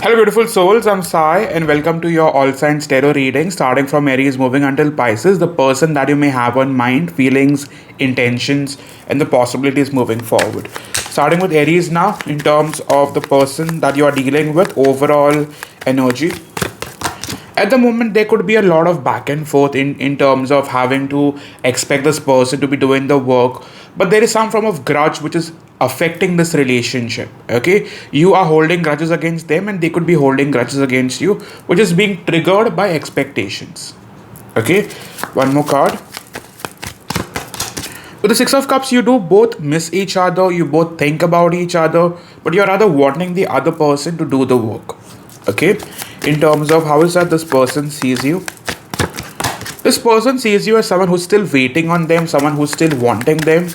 Hello, beautiful souls. I'm Sai, and welcome to your all signs tarot reading, starting from Aries, moving until Pisces. The person that you may have on mind, feelings, intentions, and the possibilities moving forward. Starting with Aries now, in terms of the person that you are dealing with, overall energy. At the moment, there could be a lot of back and forth in terms of having to expect this person to be doing the work, but there is some form of grudge which is affecting this relationship. Okay, you are holding grudges against them, and they could be holding grudges against you, which is being triggered by expectations. Okay, one more card. With the Six of Cups, you do both miss each other, you both think about each other, but you're rather wanting the other person to do the work. Okay, in terms of how is that this person sees you, this person sees you as someone who's still waiting on them, someone who's still wanting them,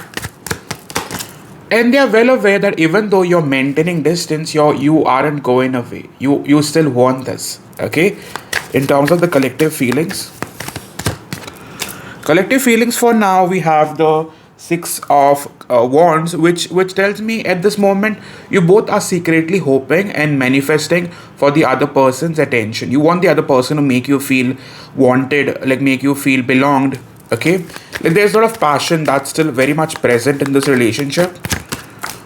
and they are well aware that even though you're maintaining distance, you aren't going away, you still want this. Okay, in terms of the collective feelings for now, we have the Six of Wands, which tells me at this moment you both are secretly hoping and manifesting for the other person's attention. You want the other person to make you feel wanted, like make you feel belonged. Okay, like there's a lot of passion that's still very much present in this relationship.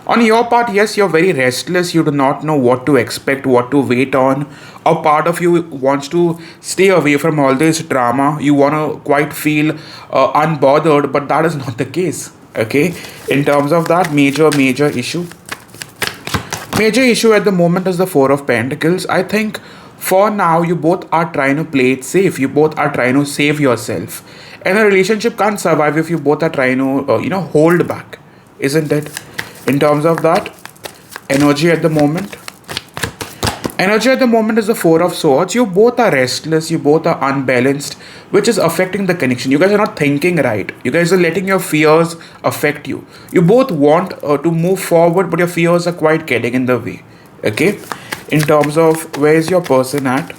On your part, yes, you're very restless. You do not know what to expect, what to wait on. A part of you wants to stay away from all this drama. You want to quite feel unbothered, but that is not the case. Okay, in terms of that, major issue. Major issue at the moment is the Four of Pentacles. I think for now, you both are trying to play it safe. You both are trying to save yourself. And a relationship can't survive if you both are trying to, hold back. Isn't it? In terms of that, energy at the moment is the Four of Swords. You both are restless, you both are unbalanced, which is affecting the connection. You guys are not thinking right, you guys are letting your fears affect you. You both want to move forward, but your fears are quite getting in the way. Okay, in terms of where is your person at,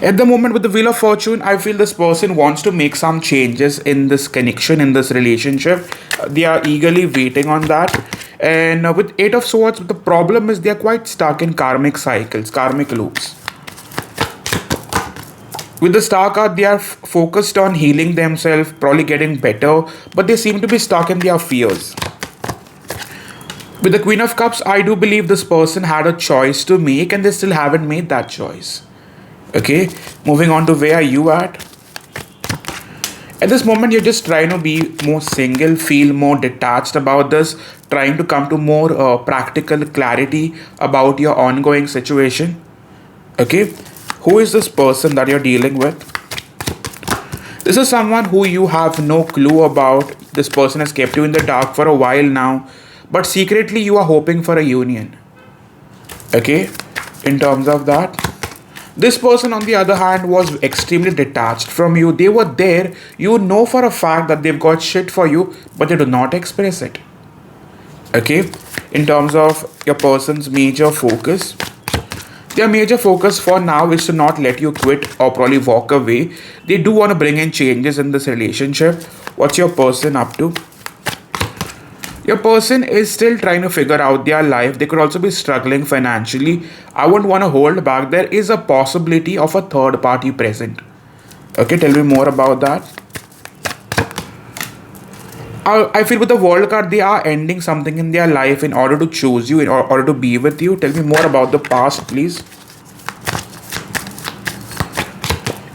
at the moment with the Wheel of Fortune, I feel this person wants to make some changes in this connection, in this relationship. They are eagerly waiting on that. And with Eight of Swords, the problem is they are quite stuck in karmic cycles, karmic loops. With the Star card, they are focused on healing themselves, probably getting better, but they seem to be stuck in their fears. With the Queen of Cups, I do believe this person had a choice to make and they still haven't made that choice. Okay, moving on to where are you at this moment. You're just trying to be more single, feel more detached about this, trying to come to more practical clarity about your ongoing situation. Okay, who is this person that you're dealing with? This is someone who you have no clue about. This person has kept you in the dark for a while now, but secretly you are hoping for a union. Okay, in terms of that, this person, on the other hand, was extremely detached from you. They were there. You know for a fact that they've got shit for you, but they do not express it. Okay? In terms of your person's major focus, their major focus for now is to not let you quit or probably walk away. They do want to bring in changes in this relationship. What's your person up to? Your person is still trying to figure out their life. They could also be struggling financially. I wouldn't want to hold back. There is a possibility of a third party present. Okay, tell me more about that. I feel with the World card, they are ending something in their life in order to choose you, in order to be with you. Tell me more about the past, please.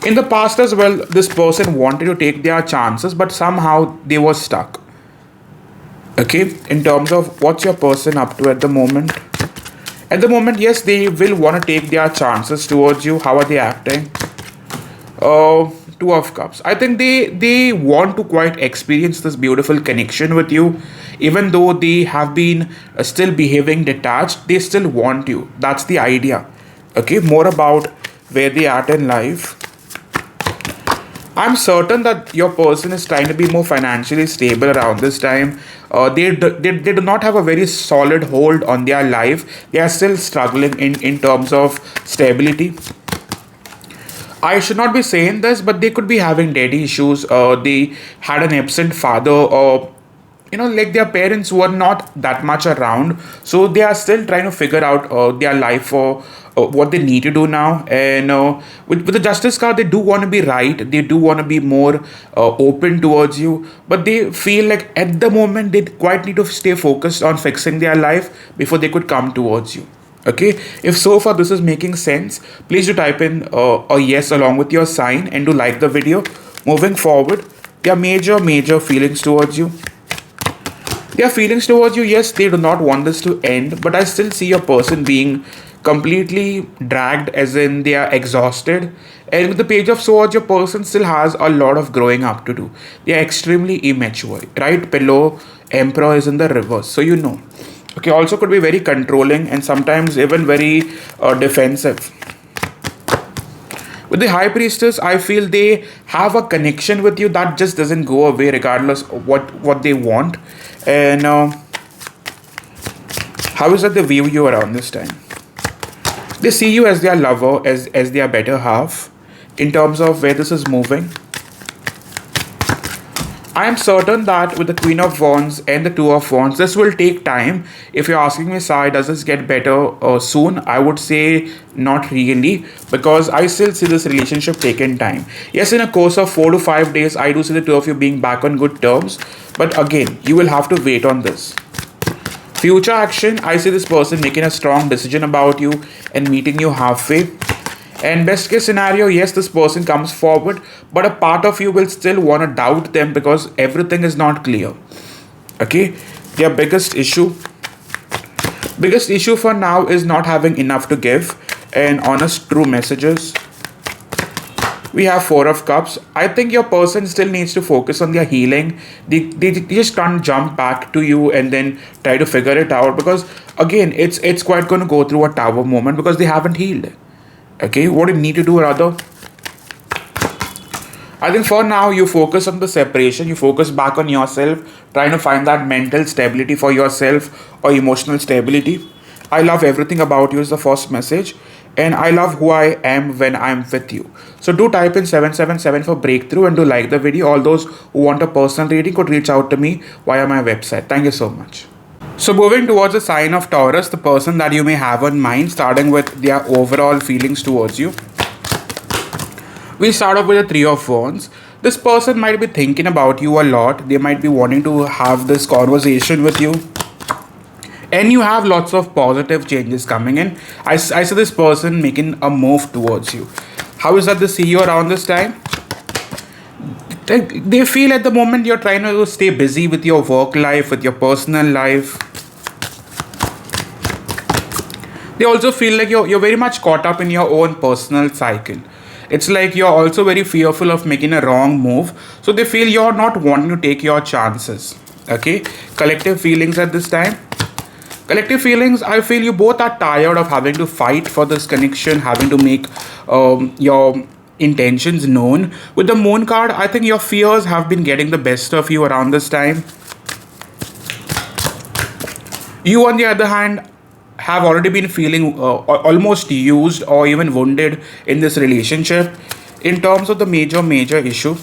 In the past as well, this person wanted to take their chances, but somehow they were stuck. Okay, in terms of what's your person up to at the moment? At the moment, yes, they will want to take their chances towards you. How are they acting? Two of Cups. I think they want to quite experience this beautiful connection with you. Even though they have been still behaving detached, they still want you. That's the idea. Okay, more about where they are at in life. I'm certain that your person is trying to be more financially stable around this time. They do not have a very solid hold on their life. They are still struggling in terms of stability. I should not be saying this, but they could be having daddy issues. They had an absent father, or like their parents were not that much around, so they are still trying to figure out their life or what they need to do now. And with the justice card, they do want to be right, they do want to be more open towards you, but they feel like at the moment they quite need to stay focused on fixing their life before they could come towards you. Okay, if so far this is making sense, please do type in a yes along with your sign and do like the video. Moving forward, their major feelings towards you. Their feelings towards you, yes, they do not want this to end, but I still see your person being completely dragged, as in they are exhausted. And with the Page of Swords, your person still has a lot of growing up to do. They are extremely immature, right? Below, Emperor is in the reverse, so you know. Okay, also could be very controlling and sometimes even very defensive. With the High Priestess, I feel they have a connection with you that just doesn't go away regardless of what they want. And how is that they view you around this time? They see you as their lover, as their better half. In terms of where this is moving, I am certain that with the Queen of Wands and the Two of Wands, this will take time. If you're asking me, Sai, does this get better soon? I would say not really, because I still see this relationship taking time. Yes, in a course of 4 to 5 days, I do see the two of you being back on good terms. But again, you will have to wait on this. Future action, I see this person making a strong decision about you and meeting you halfway. And best case scenario, yes, this person comes forward, but a part of you will still want to doubt them because everything is not clear. Okay, their biggest issue for now is not having enough to give and honest true messages. We have Four of Cups. I think your person still needs to focus on their healing. They just can't jump back to you and then try to figure it out, because again, it's quite going to go through a tower moment because they haven't healed. Okay, what you need to do rather, I think for now you focus on the separation, you focus back on yourself, trying to find that mental stability for yourself or emotional stability. I love everything about you is the first message, and I love who I am when I'm with you. So do type in 777 for breakthrough and do like the video. All those who want a personal reading could reach out to me via my website. Thank you so much. So moving towards the sign of Taurus, the person that you may have on mind, starting with their overall feelings towards you. We'll start off with the Three of Wands. This person might be thinking about you a lot. They might be wanting to have this conversation with you. And you have lots of positive changes coming in. I see this person making a move towards you. How is that they see you around this time? They feel at the moment you're trying to stay busy with your work life, with your personal life. They also feel like you're very much caught up in your own personal cycle. It's like you're also very fearful of making a wrong move. So they feel you're not wanting to take your chances. Okay. Collective feelings at this time. Collective feelings, I feel you both are tired of having to fight for this connection, having to make your intentions known. With the Moon card, I think your fears have been getting the best of you around this time. You, on the other hand, have already been feeling almost used or even wounded in this relationship. In terms of the major issue,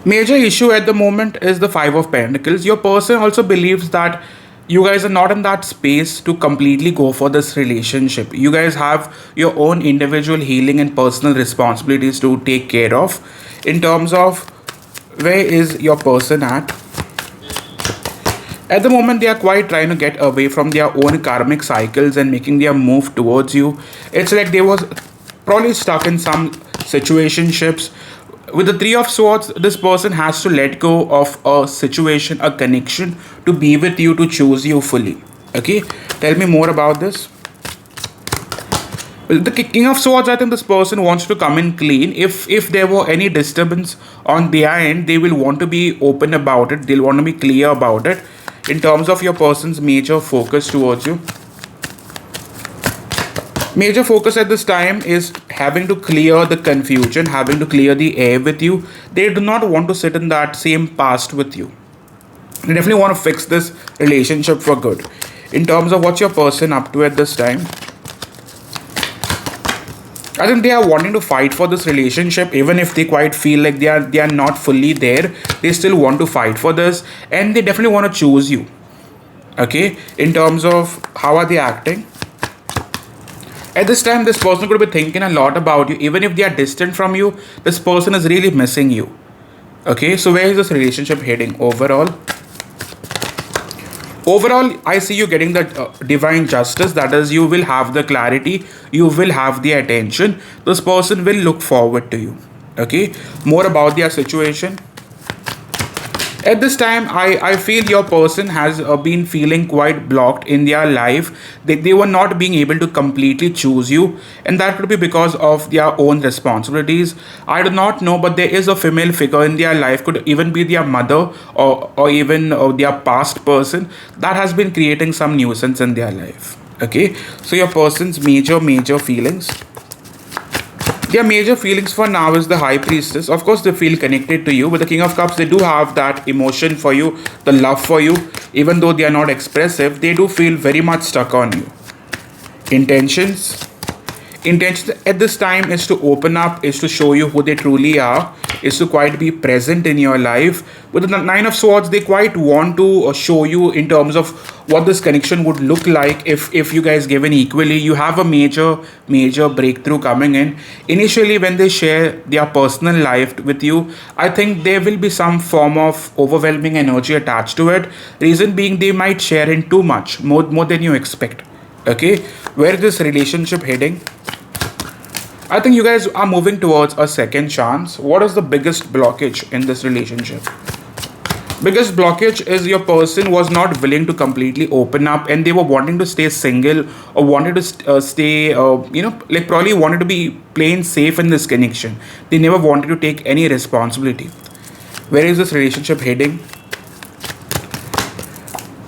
major issue at the moment is the Five of Pentacles. Your person also believes that you guys are not in that space to completely go for this relationship. You guys have your own individual healing and personal responsibilities to take care of. In terms of where is your person at the moment, they are quite trying to get away from their own karmic cycles and making their move towards you. It's like they was probably stuck in some situationships. With the Three of Swords, this person has to let go of a situation, a connection, to be with you, to choose you fully. Okay, tell me more about this. With the King of Swords, I think this person wants to come in clean. If there were any disturbance on their end, they will want to be open about it. They'll want to be clear about it. In terms of your person's major focus towards you, major focus at this time is having to clear the confusion, having to clear the air with you. They do not want to sit in that same past with you. They definitely want to fix this relationship for good. In terms of what's your person up to at this time, I think they are wanting to fight for this relationship, even if they quite feel like they are not fully there. They still want to fight for this, and they definitely want to choose you. Okay, in terms of how are they acting at this time, this person could be thinking a lot about you. Even if they are distant from you, this person is really missing you. Okay, so where is this relationship heading overall? Overall, I see you getting the divine justice. That is, you will have the clarity, you will have the attention. This person will look forward to you. Okay, more about their situation. At this time, I feel your person has been feeling quite blocked in their life. They were not being able to completely choose you, and that could be because of their own responsibilities. I do not know, but there is a female figure in their life, could even be their mother, or even their past person, that has been creating some nuisance in their life. Okay, so your person's major feelings. Their major feelings for now is the High Priestess. Of course, they feel connected to you. With the King of Cups, they do have that emotion for you, the love for you. Even though they are not expressive, they do feel very much stuck on you. Intentions. Intention at this time is to open up, is to show you who they truly are, is to quite be present in your life. With the Nine of Swords, they quite want to show you in terms of what this connection would look like if you guys given equally. You have a major breakthrough coming in. Initially, when they share their personal life with you, I think there will be some form of overwhelming energy attached to it. Reason being, they might share in too much, more than you expect. Okay, where is this relationship heading? I think you guys are moving towards a second chance. What is the biggest blockage in this relationship? Biggest blockage is your person was not willing to completely open up, and they were wanting to stay single, or wanted to stay, like probably wanted to be plain safe in this connection. They never wanted to take any responsibility. Where is this relationship heading?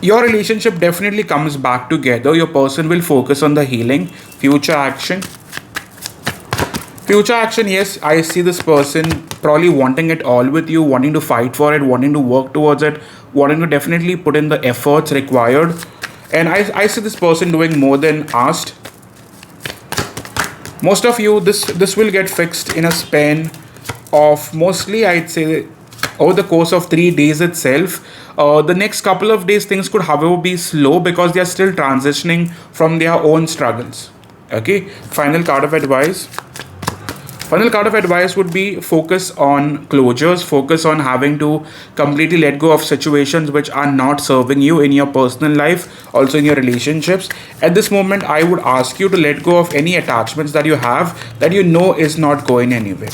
Your relationship definitely comes back together. Your person will focus on the healing. Future action. Future action, yes, I see this person probably wanting it all with you, wanting to fight for it, wanting to work towards it, wanting to definitely put in the efforts required. And I see this person doing more than asked. Most of you, this will get fixed in a span of mostly, I'd say, over the course of 3 days itself. The next couple of days, things could, however, be slow because they are still transitioning from their own struggles. Okay, final card of advice. Final card of advice would be focus on closures, focus on having to completely let go of situations which are not serving you in your personal life, also in your relationships. At this moment, I would ask you to let go of any attachments that you have that you know is not going anywhere.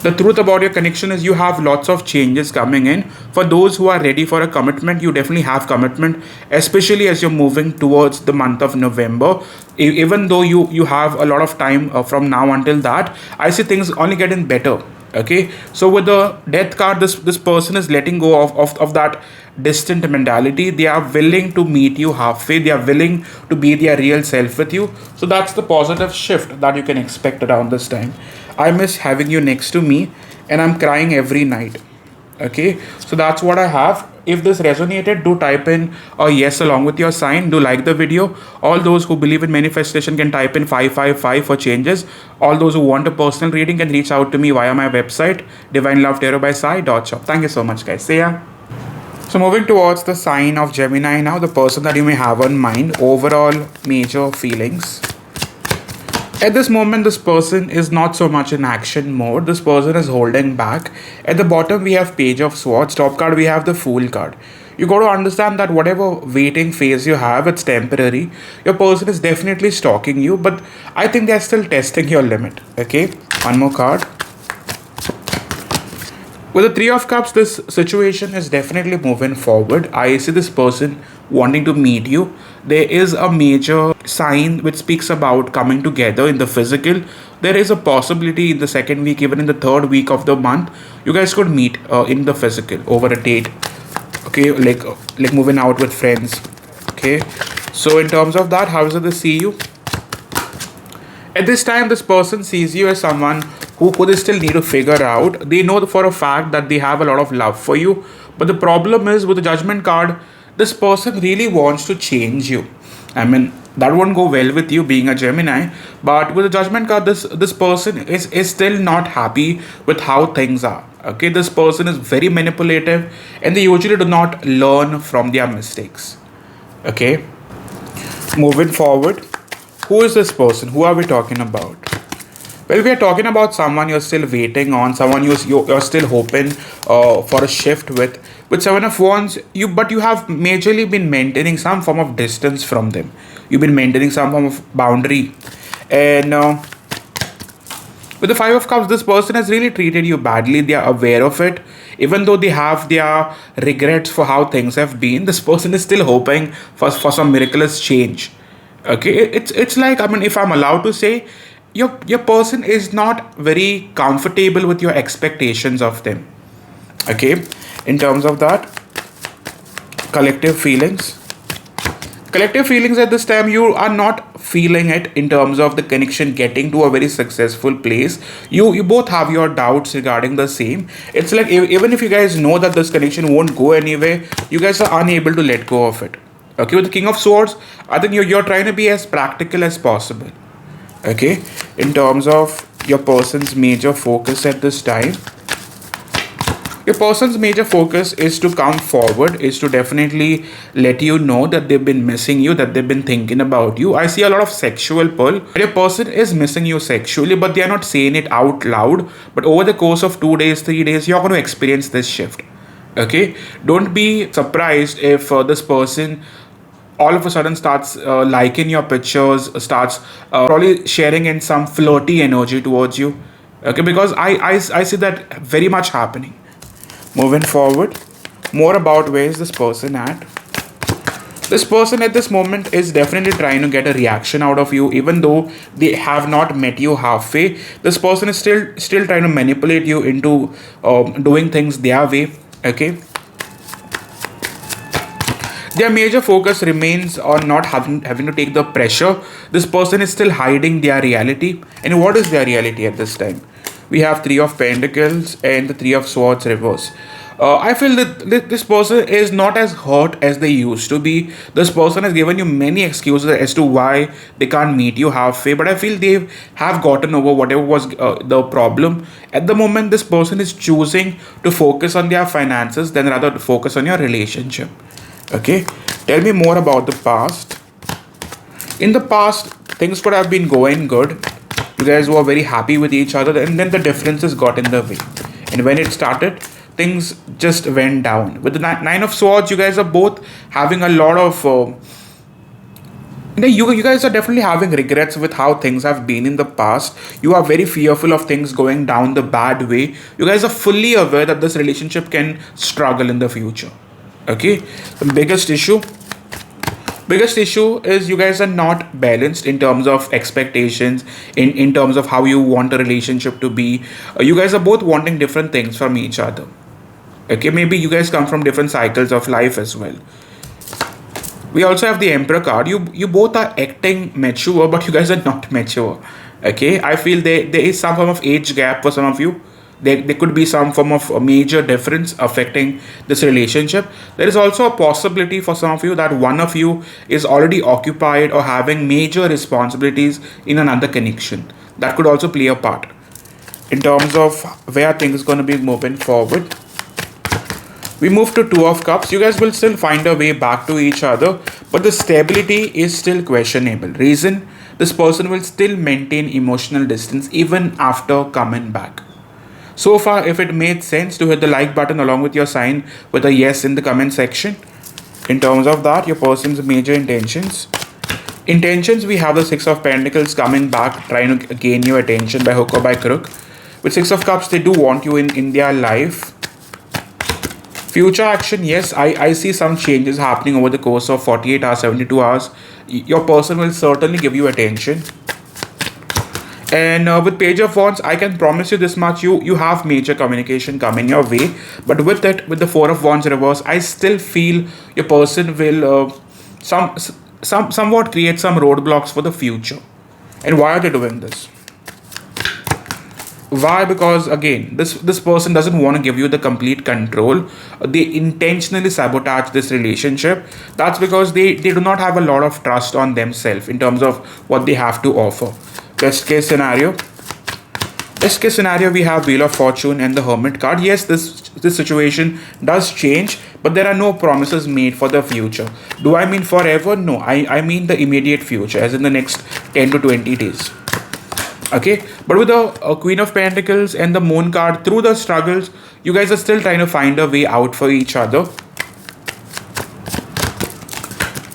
The truth about your connection is you have lots of changes coming in. For those who are ready for a commitment, you definitely have commitment, especially as you're moving towards the month of November. Even though you have a lot of time from now until that, I see things only getting better. Okay, so with the death card, this person is letting go of that distant mentality. They are willing to meet you halfway. They are willing to be their real self with you. So that's the positive shift that you can expect around this time. I miss having you next to me, and I'm crying every night. Okay, so that's what I have. If this resonated, do type in a yes along with your sign. Do like the video. All those who believe in manifestation can type in 555 for changes. All those who want a personal reading can reach out to me via my website, divinelovetarotbysai.shop. Thank you so much, guys. See ya. So moving towards the sign of Gemini now, the person that you may have on mind, overall major feelings. At this moment, this person is not so much in action mode. This person is holding back. At the bottom, we have Page of Swords. Top card, we have the Fool card. You got to understand that whatever waiting phase you have, it's temporary. Your person is definitely stalking you, but I think they're still testing your limit. Okay, one more card. With the Three of Cups, this situation is definitely moving forward. I see this person wanting to meet you. There is a major sign which speaks about coming together in the physical. There is a possibility in the second week, even in the third week of the month, you guys could meet in the physical over a date. Okay, like moving out with friends. Okay, so in terms of that, how does they see you? At this time, this person sees you as someone who they still need to figure out. They know for a fact that they have a lot of love for you. But the problem is with the Judgment card, this person really wants to change you. I mean, That won't go well with you being a Gemini. But with the Judgment card, this person is still not happy with how things are. Okay, this person is very manipulative, and they usually do not learn from their mistakes. Okay, moving forward, who is this person? Who are we talking about? Well, we are talking about someone you're still waiting on, someone you're still hoping for a shift with. With Seven of Wands, you have majorly been maintaining some form of distance from them. You've been maintaining some form of boundary, and with the Five of Cups, this person has really treated you badly. They are aware of it, even though they have their regrets for how things have been. This person is still hoping for some miraculous change. Okay, it's like, I mean, if I'm allowed to say, your person is not very comfortable with your expectations of them. Okay, in terms of that, collective feelings. Collective feelings at this time, you are not feeling it in terms of the connection getting to a very successful place. You both have your doubts regarding the same. It's like, even if you guys know that this connection won't go anywhere, you guys are unable to let go of it. Okay, with the King of Swords, I think you're trying to be as practical as possible. Okay, in terms of your person's major focus at this time, your person's major focus is to come forward, is to definitely let you know that they've been missing you, that they've been thinking about you. I see a lot of sexual pull. Your person is missing you sexually, but they are not saying it out loud. But over the course of 2 days, 3 days, you're going to experience this shift. Okay, don't be surprised if this person all of a sudden starts liking your pictures, starts probably sharing in some flirty energy towards you. Okay, because I see that very much happening. Moving forward, more about where is this person at. This person at this moment is definitely trying to get a reaction out of you, even though they have not met you halfway. This person is still trying to manipulate you into doing things their way. Okay, their major focus remains on not having to take the pressure. This person is still hiding their reality. And what is their reality at this time? We have Three of Pentacles and the Three of Swords reverse. I feel that this person is not as hurt as they used to be. This person has given you many excuses as to why they can't meet you halfway, but I feel they have gotten over whatever was the problem. At the moment, this person is choosing to focus on their finances than rather to focus on your relationship. Okay, tell me more about the past. In the past, things could have been going good. You guys were very happy with each other, and then the differences got in the way. And when it started, things just went down. With the Nine of Swords, you guys are both having a lot of. You guys are definitely having regrets with how things have been in the past. You are very fearful of things going down the bad way. You guys are fully aware that this relationship can struggle in the future. Okay, the biggest issue is you guys are not balanced in terms of expectations, in terms of how you want a relationship to be. You guys are both wanting different things from each other. Okay, maybe you guys come from different cycles of life as well. We also have the Emperor card. You both are acting mature, but you guys are not mature. Okay, I feel there is some form of age gap for some of you. There could be some form of a major difference affecting this relationship. There is also a possibility for some of you that one of you is already occupied or having major responsibilities in another connection. That could also play a part in terms of where things going to be moving forward. We move to Two of Cups. You guys will still find a way back to each other, but the stability is still questionable. Reason? This person will still maintain emotional distance even after coming back. So far, if it made sense, to hit the like button along with your sign with a yes in the comment section. In terms of that, your person's major intentions. Intentions, we have the Six of Pentacles coming back, trying to gain your attention by hook or by crook. With Six of Cups, they do want you in their life. Future action, yes, I see some changes happening over the course of 48 hours, 72 hours. Your person will certainly give you attention. And with Page of Wands, I can promise you this much, you have major communication coming your way. But with the Four of Wands reverse, I still feel your person will somewhat create some roadblocks for the future. And why are they doing this? Why? Because again, this person doesn't want to give you the complete control. They intentionally sabotage this relationship. That's because they do not have a lot of trust on themselves in terms of what they have to offer. Best case scenario. Best case scenario, we have Wheel of Fortune and the Hermit card. Yes, this situation does change, but there are no promises made for the future. Do I mean forever? No, I mean the immediate future, as in the next 10 to 20 days. Okay, but with the Queen of Pentacles and the Moon card, through the struggles, you guys are still trying to find a way out for each other.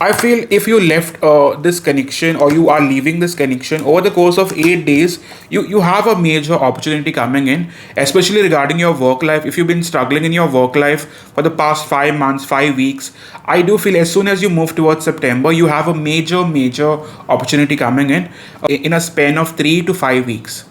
I feel if you left this connection, or you are leaving this connection over the course of 8 days, you have a major opportunity coming in, especially regarding your work life. If you've been struggling in your work life for the past 5 months, 5 weeks, I do feel as soon as you move towards September, you have a major opportunity coming in a span of 3 to 5 weeks.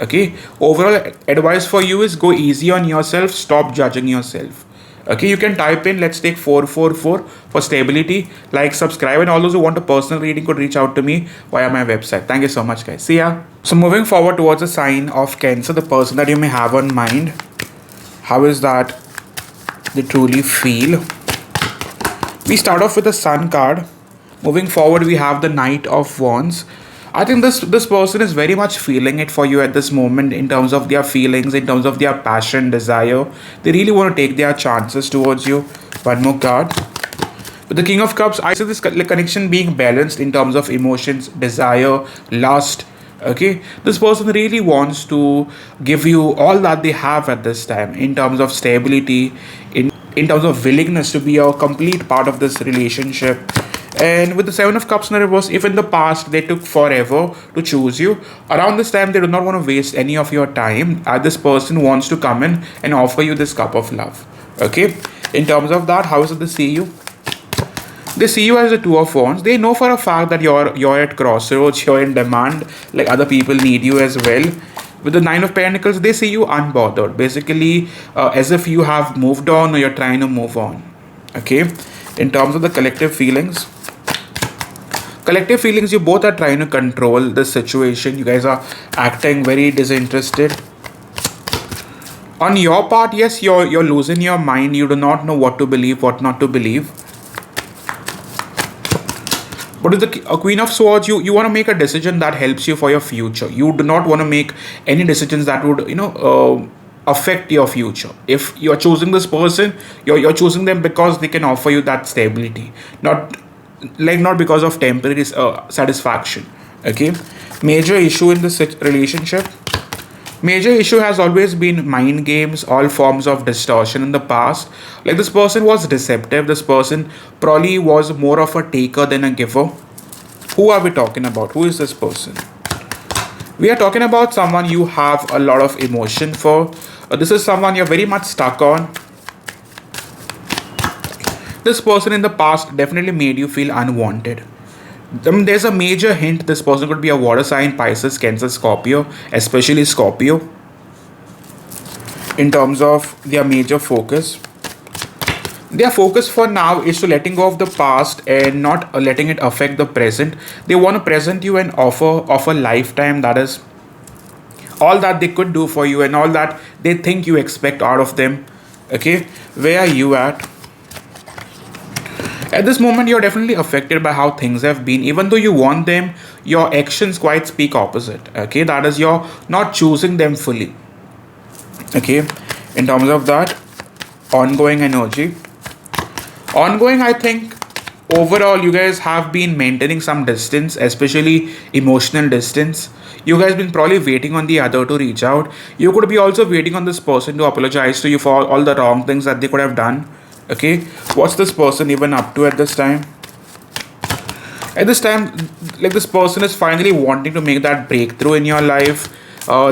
Okay, overall advice for you is go easy on yourself, stop judging yourself. Okay, you can type in let's take 444 for stability. Like, subscribe, and all those who want a personal reading could reach out to me via my website. Thank you so much, guys. See ya. So moving forward towards the sign of Cancer, the person that you may have on mind, how is that they truly feel? We start off with the Sun card. Moving forward, we have the Knight of Wands. I think this person is very much feeling it for you at this moment in terms of their feelings, in terms of their passion, desire. They really want to take their chances towards you. One more card. With the King of Cups, I see this connection being balanced in terms of emotions, desire, lust. Okay, this person really wants to give you all that they have at this time in terms of stability, in terms of willingness to be a complete part of this relationship. And with the Seven of Cups in reverse, if in the past they took forever to choose you, around this time they do not want to waste any of your time. This person wants to come in and offer you this cup of love. Okay, in terms of that, how is it they see you? They see you as a Two of Wands. They know for a fact that you're at crossroads, you're in demand, like other people need you as well. With the Nine of Pentacles, they see you unbothered, basically as if you have moved on or you're trying to move on. Okay, in terms of the collective feelings, you both are trying to control the situation. You guys are acting very disinterested. On your part, yes, you're losing your mind. You do not know what to believe, what not to believe. But with the Queen of Swords, you want to make a decision that helps you for your future. You do not want to make any decisions that would affect your future. If you're choosing this person, you're choosing them because they can offer you that stability, not because of temporary satisfaction. Okay, major issue in this relationship, major issue has always been mind games, all forms of distortion in the past. Like, this person was deceptive. This person probably was more of a taker than a giver. Who are we talking about? Who is this person? We are talking about someone you have a lot of emotion for. This is someone you're very much stuck on. This person in the past definitely made you feel unwanted. There's a major hint this person could be a water sign, Pisces, Cancer, Scorpio, especially Scorpio. In terms of their major focus, their focus for now is to letting go of the past and not letting it affect the present. They want to present you an offer of a lifetime, that is all that they could do for you and all that they think you expect out of them. Okay, where are you at? At this moment, you're definitely affected by how things have been. Even though you want them, your actions quite speak opposite. Okay, that is, you're not choosing them fully. Okay, in terms of that, ongoing energy. Ongoing, I think, overall, you guys have been maintaining some distance, especially emotional distance. You guys been probably waiting on the other to reach out. You could be also waiting on this person to apologize to you for all the wrong things that they could have done. Okay, what's this person even up to at this time? At this time, like, this person is finally wanting to make that breakthrough in your life.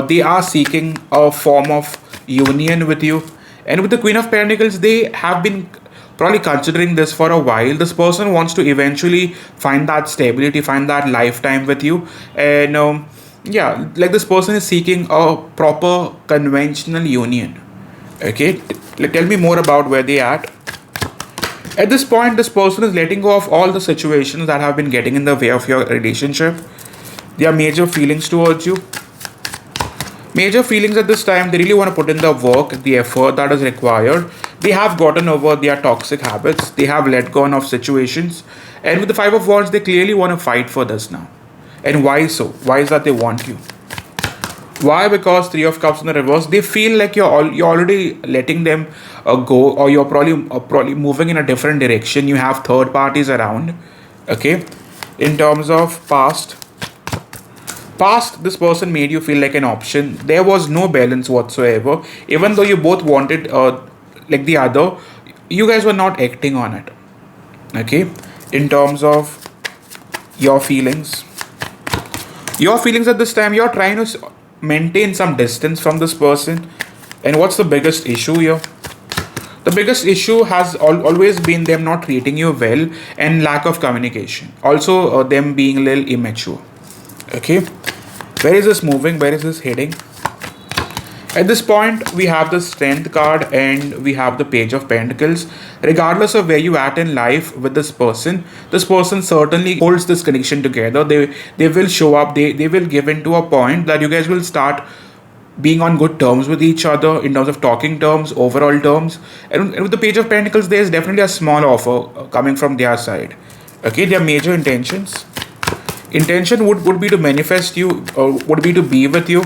They are seeking a form of union with you. And with the Queen of Pentacles, they have been probably considering this for a while. This person wants to eventually find that stability, find that lifetime with you. And yeah, like, this person is seeking a proper conventional union. Okay, tell me more about where they at. At this point, this person is letting go of all the situations that have been getting in the way of your relationship. Their major feelings towards you. Major feelings at this time, they really want to put in the work, the effort that is required. They have gotten over their toxic habits, they have let go of situations, and with the Five of Wands, they clearly want to fight for this now. And why so? Why is that they want you? Why? Because Three of Cups in the reverse, they feel like you're already letting them go, or you're probably moving in a different direction. You have third parties around. Okay, in terms of past, this person made you feel like an option. There was no balance whatsoever. Even though you both wanted like the other, you guys were not acting on it. Okay, in terms of your feelings, at this time, you're trying to maintain some distance from this person. And what's the biggest issue here? The biggest issue has always been them not treating you well and lack of communication. Also, them being a little immature. Okay, where is this moving? Where is this heading? At this point, we have the Strength card and we have the Page of Pentacles. Regardless of where you at in life with this person certainly holds this connection together. They will show up. They will give in to a point that you guys will start being on good terms with each other in terms of talking terms, overall terms. And with the Page of Pentacles, there's definitely a small offer coming from their side. Okay, their major intentions. Intention would be to manifest you, or would be to be with you.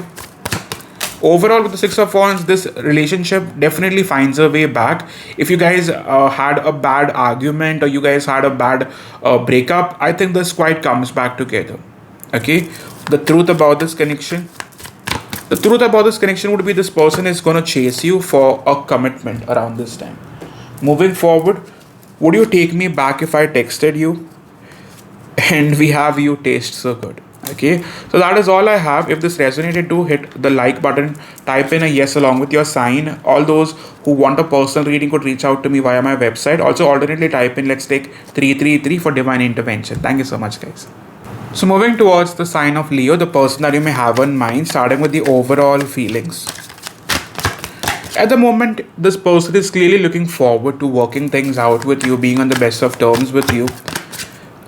Overall, with the Six of Wands, this relationship definitely finds a way back. If you guys had a bad argument, or you guys had a bad breakup, I think this quite comes back together. Okay, the truth about this connection. The truth about this connection would be this person is going to chase you for a commitment around this time. Moving forward, would you take me back if I texted you? And we have You Taste So Good. Okay, so that is all I have. If this resonated, do hit the like button, type in a yes along with your sign. All those who want a personal reading could reach out to me via my website. Also, alternately type in let's take 333 for divine intervention. Thank you so much, guys. So moving towards the sign of Leo, the person that you may have in mind, starting with the overall feelings. At the moment, this person is clearly looking forward to working things out with you, being on the best of terms with you.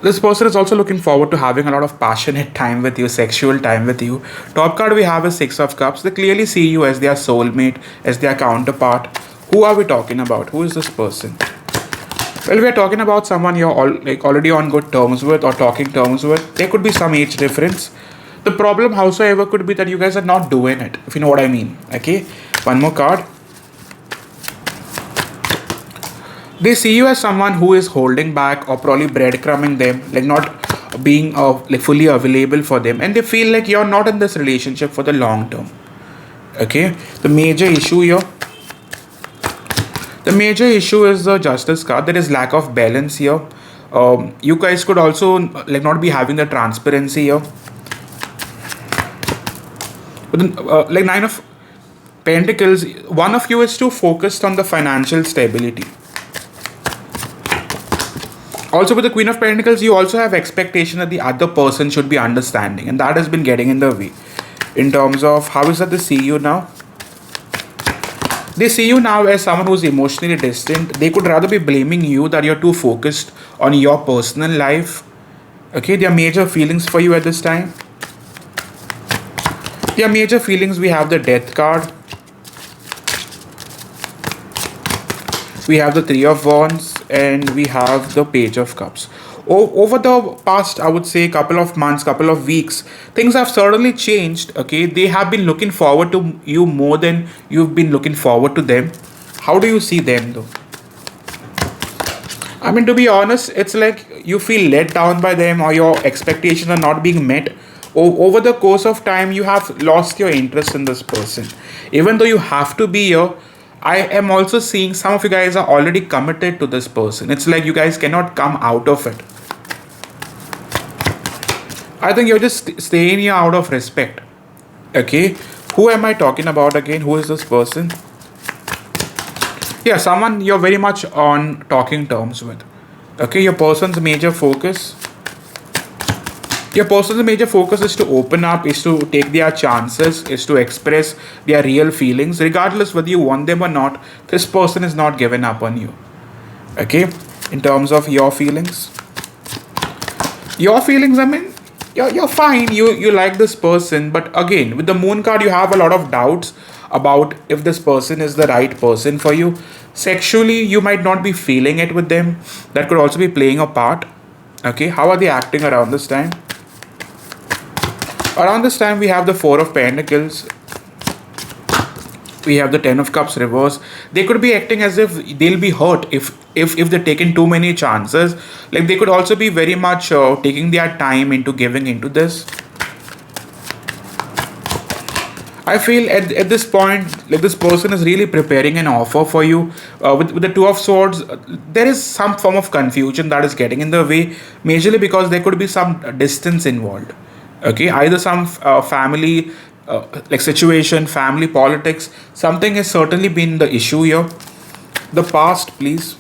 This person is also looking forward to having a lot of passionate time with you, sexual time with you. Top card we have is Six of Cups. They clearly see you as their soulmate, as their counterpart. Who are we talking about? Who is this person? Well, we are talking about someone you're already on good terms with or talking terms with. There could be some age difference. The problem, howsoever, could be that you guys are not doing it, if you know what I mean. Okay, one more card. They see you as someone who is holding back or probably breadcrumbing them, like not being fully available for them, and they feel like you're not in this relationship for the long term. Okay, the major issue here. The major issue is the Justice card. There is lack of balance here. You guys could also not be having the transparency here. But then, Nine of Pentacles, one of you is too focused on the financial stability. Also, with the Queen of Pentacles, you also have expectation that the other person should be understanding, and that has been getting in the way. In terms of how is that they see you now? They see you now as someone who's emotionally distant. They could rather be blaming you that you're too focused on your personal life. Okay, there are major feelings for you at this time. There are major feelings. We have the Death card. We have the Three of Wands, and we have the Page of Cups. Over the past, I would say, couple of months, couple of weeks, things have certainly changed. Okay, they have been looking forward to you more than you've been looking forward to them. How do you see them though? I mean, to be honest, it's like you feel let down by them, or your expectations are not being met. Over the course of time, you have lost your interest in this person. Even though you have to be here, I am also seeing some of you guys are already committed to this person. It's like you guys cannot come out of it. I think you're just staying here out of respect. Okay, who am I talking about again? Who is this person? Yeah, someone you're very much on talking terms with. Okay, your person's major focus is to open up, is to take their chances, is to express their real feelings. Regardless whether you want them or not, this person is not giving up on you. Okay, in terms of your feelings, I mean, you're fine. You like this person, but again, with the moon card, you have a lot of doubts about if this person is the right person for you. Sexually, you might not be feeling it with them. That could also be playing a part. Okay, how are they acting around this time? Around this time, we have the Four of Pentacles. We have the Ten of Cups reverse. They could be acting as if they'll be hurt if they're taking too many chances. Like they could also be very much taking their time into giving into this. I feel at this point, like this person is really preparing an offer for you. With the Two of Swords, there is some form of confusion that is getting in the way, majorly because there could be some distance involved. Okay, either some family like situation, family politics, something has certainly been the issue here. The past, please.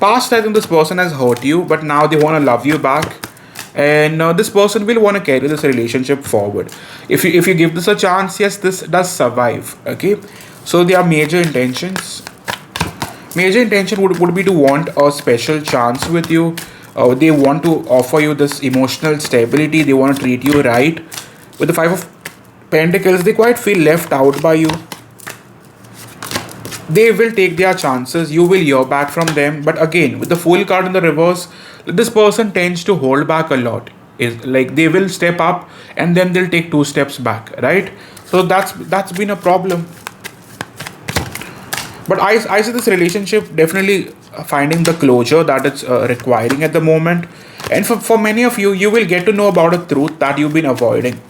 Past, I think this person has hurt you, but now they want to love you back, and this person will want to carry this relationship forward. If you give this a chance, yes, this does survive. Okay, so there are major intentions. Major intention would be to want a special chance with you. They want to offer you this emotional stability. They want to treat you right. With the Five of Pentacles, they quite feel left out by you. They will take their chances. You will hear back from them. But again, with the Fool card in the reverse, this person tends to hold back a lot. Is like they will step up and then they'll take two steps back, right? So that's been a problem. But I see this relationship definitely finding the closure that it's requiring at the moment. And for many of you, you will get to know about a truth that you've been avoiding.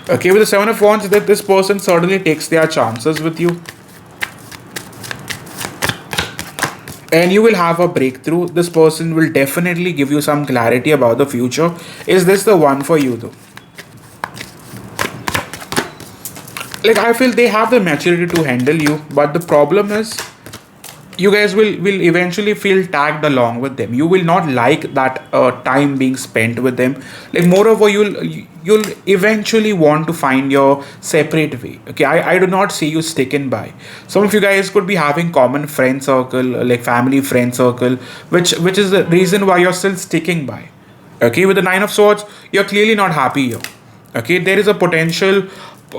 Okay, with the Seven of Wands, that this person certainly takes their chances with you. And you will have a breakthrough. This person will definitely give you some clarity about the future. Is this the one for you though? Like I feel they have the maturity to handle you, but the problem is you guys will eventually feel tagged along with them. You will not like that time being spent with them. Like moreover, you'll eventually want to find your separate way. Okay, I do not see you sticking by. Some of you guys could be having common friend circle, like family friend circle, which is the reason why you're still sticking by. Okay, with the Nine of Swords, you're clearly not happy here. Okay, there is a potential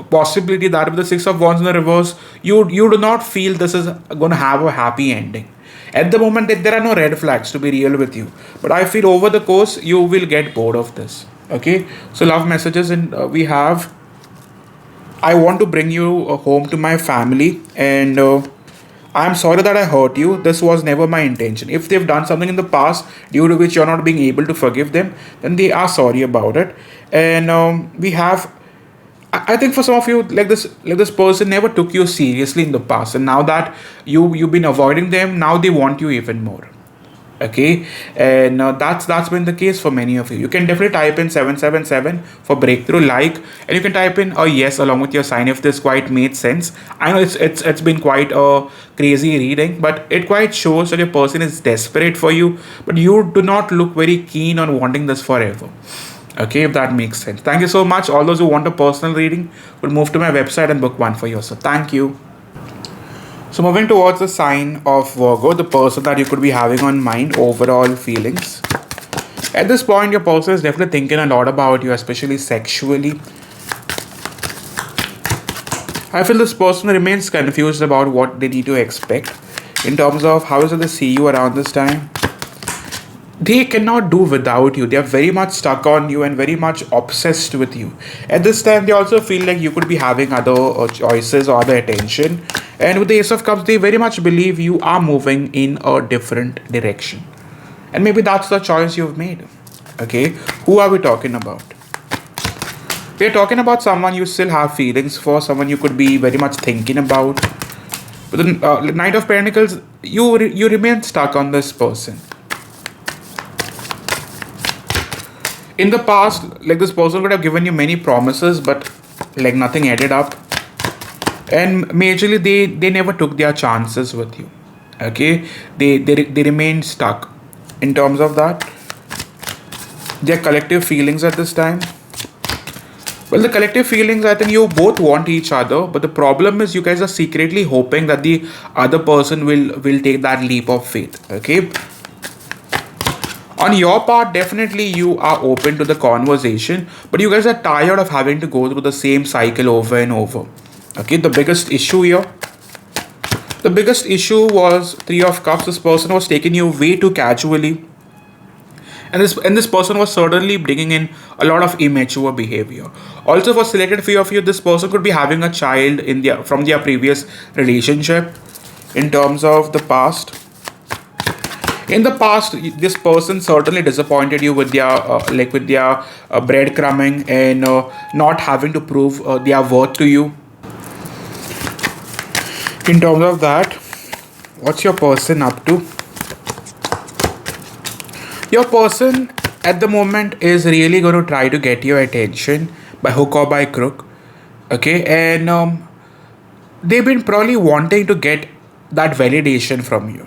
possibility that with the Six of Wands in the reverse, you do not feel this is going to have a happy ending. At the moment, there are no red flags, to be real with you, but I feel over the course you will get bored of this. Okay, so love messages, and we have, I want to bring you home to my family, and I'm sorry that I hurt you. This was never my intention. If they've done something in the past due to which you're not being able to forgive them, then they are sorry about it. And we have, I think for some of you, like this person never took you seriously in the past, and now that you've been avoiding them, now they want you even more. Okay, and that's been the case for many of you. You can definitely type in 777 for breakthrough, like, and you can type in a yes along with your sign if this quite made sense. I know it's been quite a crazy reading, but it quite shows that your person is desperate for you, but you do not look very keen on wanting this forever. Okay, if that makes sense. Thank you so much. All those who want a personal reading will move to my website and book one for yourself. Thank you. So moving towards the sign of Virgo, the person that you could be having on mind, overall feelings. At this point, your person is definitely thinking a lot about you, especially sexually. I feel this person remains confused about what they need to expect in terms of how is it they see you around this time. They cannot do without you. They are very much stuck on you and very much obsessed with you. At this time, they also feel like you could be having other choices or other attention. And with the Ace of Cups, they very much believe you are moving in a different direction. And maybe that's the choice you've made. Okay, who are we talking about? We're talking about someone you still have feelings for, someone you could be very much thinking about. With the Knight of Pentacles, you remain stuck on this person. In the past, like this person could have given you many promises, but like nothing added up. And majorly, they never took their chances with you. Okay, they remained stuck. In terms of that, their collective feelings at this time. Well, the collective feelings, I think you both want each other, but the problem is you guys are secretly hoping that the other person will take that leap of faith. Okay. On your part, definitely you are open to the conversation, but you guys are tired of having to go through the same cycle over and over. Okay, the biggest issue here, the biggest issue was Three of Cups. This person was taking you way too casually, and this person was certainly bringing in a lot of immature behavior. Also, for selected few of you, this person could be having a child in their from their previous relationship. In terms of the past, in the past, this person certainly disappointed you with their breadcrumbing and not having to prove their worth to you. In terms of that, what's your person up to? Your person at the moment is really going to try to get your attention by hook or by crook. Okay, and they've been probably wanting to get that validation from you.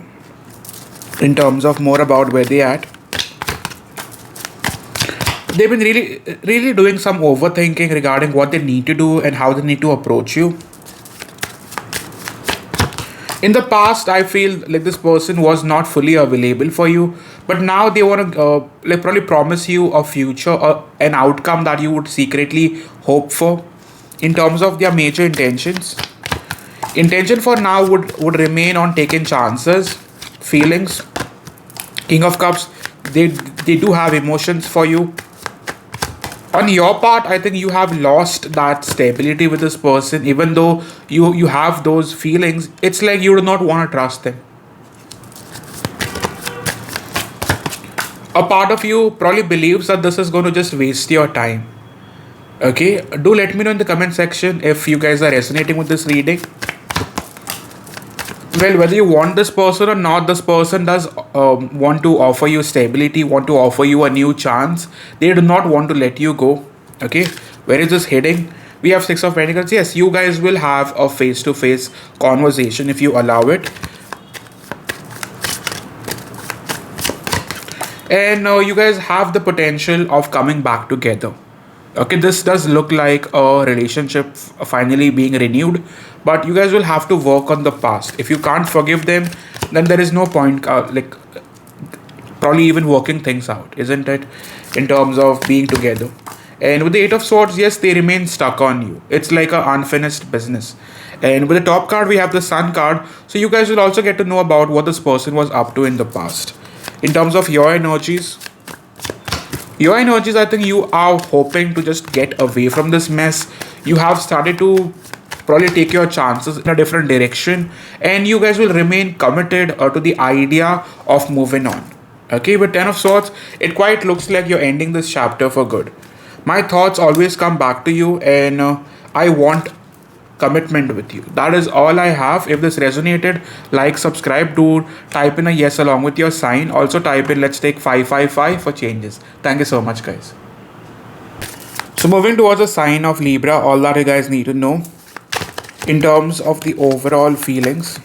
In terms of more about where they at, they've been really doing some overthinking regarding what they need to do and how they need to approach you. In the past, I feel like this person was not fully available for you, but now they want to probably promise you a future or an outcome that you would secretly hope for. In terms of their major intention for now would remain on taking chances, feelings. King of Cups, they do have emotions for you. On your part, I think you have lost that stability with this person. Even though you have those feelings, it's like you do not want to trust them. A part of you probably believes that this is going to just waste your time. Okay, do let me know in the comment section if you guys are resonating with this reading. Well, whether you want this person or not, this person does want to offer you stability, want to offer you a new chance. They do not want to let you go. Okay, where is this heading? We have Six of Pentacles. Yes, you guys will have a face-to-face conversation if you allow it. And you guys have the potential of coming back together. Okay, this does look like a relationship finally being renewed, but you guys will have to work on the past. If you can't forgive them, then there is no point probably even working things out, isn't it? In terms of being together. And with the Eight of Swords, yes, they remain stuck on you. It's like an unfinished business. And with the top card, we have the Sun card. So you guys will also get to know about what this person was up to in the past. In terms of your energies, I think you are hoping to just get away from this mess. You have started to probably take your chances in a different direction, and you guys will remain committed to the idea of moving on. Okay, with Ten of Swords, it quite looks like you're ending this chapter for good. My thoughts always come back to you, and I want commitment with you. That is all I have. If this resonated, like, subscribe, do type in a yes along with your sign. Also type in let's take 555 for changes. Thank you so much, guys. So moving towards the sign of Libra, all that you guys need to know in terms of the overall feelings.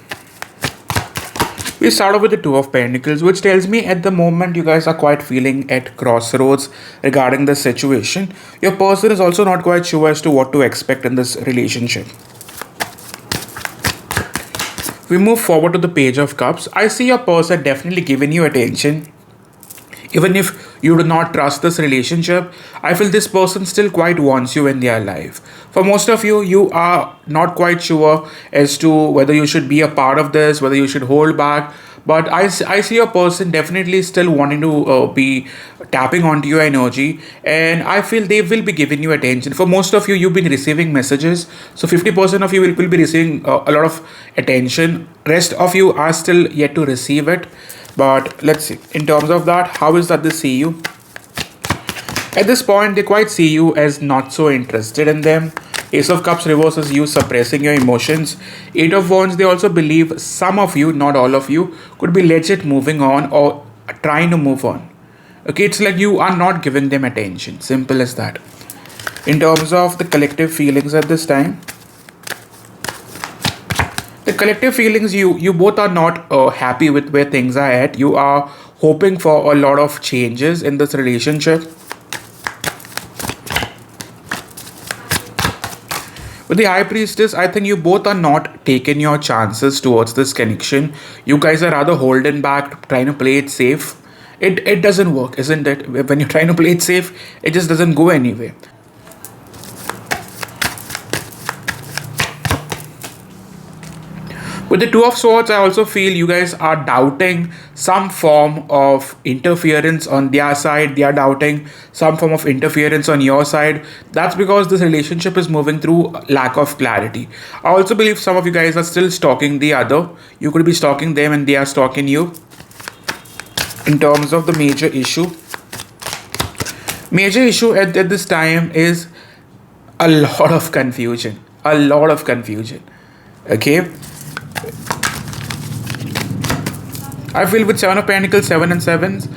We start off with the Two of Pentacles, which tells me at the moment you guys are quite feeling at crossroads regarding the situation. Your person is also not quite sure as to what to expect in this relationship. We move forward to the Page of Cups. I see your person definitely giving you attention. Even if you do not trust this relationship, I feel this person still quite wants you in their life. For most of you, you are not quite sure as to whether you should be a part of this, whether you should hold back. But I see your person definitely still wanting to be tapping onto your energy. And I feel they will be giving you attention. For most of you, you've been receiving messages. So 50% of you will be receiving a lot of attention. Rest of you are still yet to receive it. But let's see. In terms of that, how is that they see you? At this point, they quite see you as not so interested in them. Ace of Cups reverses you suppressing your emotions. Eight of Wands, they also believe some of you, not all of you, could be legit moving on or trying to move on. Okay, it's like you are not giving them attention. Simple as that. In terms of the collective feelings at this time, the collective feelings, you both are not happy with where things are at. You are hoping for a lot of changes in this relationship. With the High Priestess, I think you both are not taking your chances towards this connection. You guys are rather holding back, trying to play it safe. it doesn't work, isn't it? When you're trying to play it safe, it just doesn't go anywhere. With the Two of Swords, I also feel you guys are doubting some form of interference on their side. They are doubting some form of interference on your side. That's because this relationship is moving through lack of clarity. I also believe some of you guys are still stalking the other. You could be stalking them and they are stalking you. In terms of the major issue at this time is a lot of confusion. Okay, I feel with Seven of Pentacles, 7 and 7s,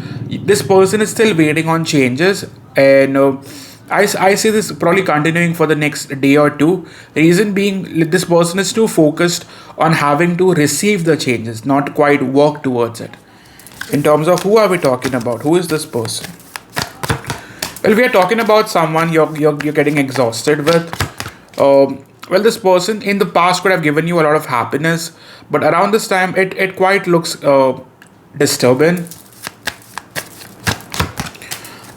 this person is still waiting on changes, and I see this probably continuing for the next day or two. Reason being, this person is too focused on having to receive the changes, not quite work towards it. In terms of who are we talking about? Who is this person? Well, we are talking about someone you're getting exhausted with. Well, this person in the past could have given you a lot of happiness, but around this time, it quite looks disturbing.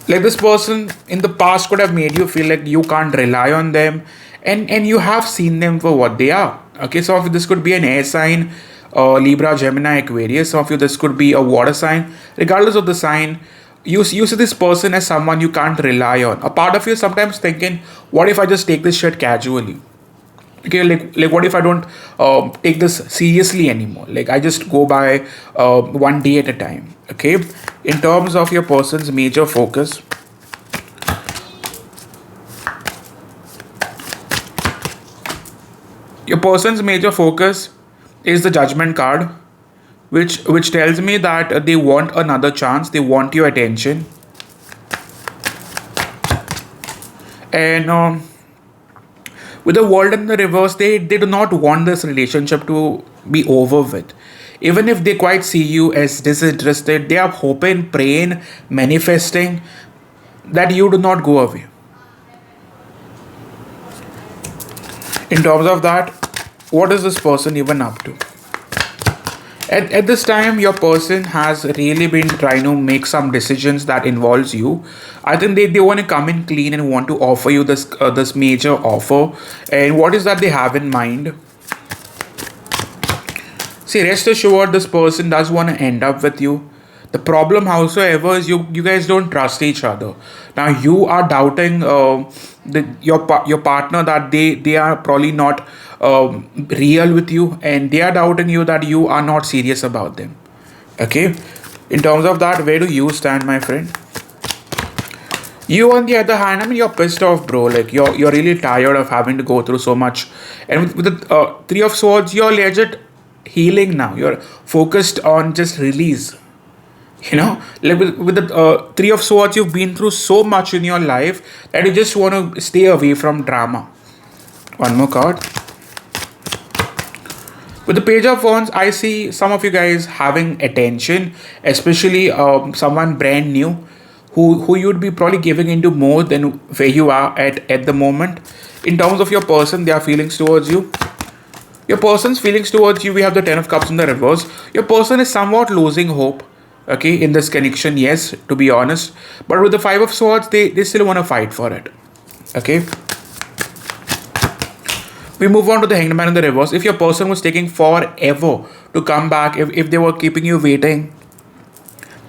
Like this person in the past could have made you feel like you can't rely on them, and you have seen them for what they are. Okay, so if this could be an air sign, Libra, Gemini, Aquarius. Some of you, this could be a water sign. Regardless of the sign, you see this person as someone you can't rely on. A part of you is sometimes thinking, what if I just take this shit casually? Okay, like what if I don't take this seriously anymore? Like I just go by one day at a time. Okay, in terms of your person's major focus, is the Judgment card, which tells me that they want another chance. They want your attention, and with the World in the reverse, they do not want this relationship to be over with. Even if they quite see you as disinterested, they are hoping, praying, manifesting that you do not go away. In terms of that, what is this person even up to? At this time, your person has really been trying to make some decisions that involves you. I think they want to come in clean and want to offer you this major offer. And what is that they have in mind? See, rest assured, this person does want to end up with you. The problem, howsoever, is you guys don't trust each other. Now you are doubting your partner, that they are probably not real with you, and they are doubting you that you are not serious about them. Okay, in terms of that, where do you stand, my friend? You, on the other hand, I mean, you're pissed off, bro. Like you're really tired of having to go through so much. And with the Three of Swords, you're legit healing now. You're focused on just release. You know, like with the Three of Swords, you've been through so much in your life that you just want to stay away from drama. One more card. With the Page of Wands, I see some of you guys having attention, especially someone brand new who you'd be probably giving into more than where you are at the moment. In terms of your person, their feelings towards you. Your person's feelings towards you, we have the Ten of Cups in the reverse. Your person is somewhat losing hope, okay, in this connection, yes, to be honest. But with the Five of Swords, they still want to fight for it, okay. We move on to the Hanged Man in the reverse. If your person was taking forever to come back, if they were keeping you waiting,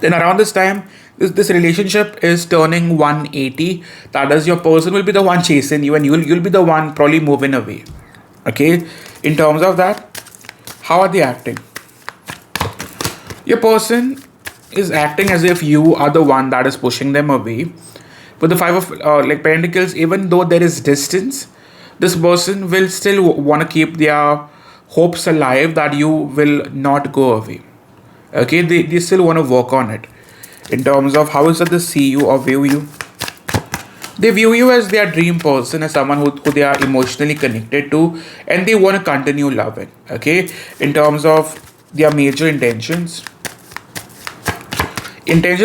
then around this time, this relationship is turning 180. That is, your person will be the one chasing you, and you'll be the one probably moving away. Okay. In terms of that, how are they acting? Your person is acting as if you are the one that is pushing them away. With the Five of Pentacles, even though there is distance, this person will still want to keep their hopes alive that you will not go away. Okay, they still want to work on it. In terms of how is that they see you or view you? They view you as their dream person, as someone who they are emotionally connected to, and they want to continue loving. Okay, in terms of their major intention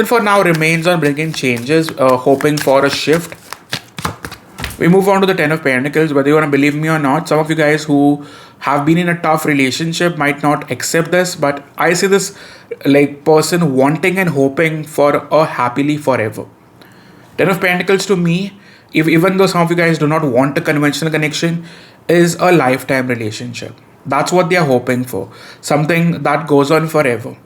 for now remains on bringing changes, hoping for a shift. We move on to the Ten of Pentacles. Whether you want to believe me or not, some of you guys who have been in a tough relationship might not accept this, but I see this like person wanting and hoping for a happily forever. Ten of Pentacles to me, if even though some of you guys do not want a conventional connection, is a lifetime relationship. That's what they are hoping for. Something that goes on forever.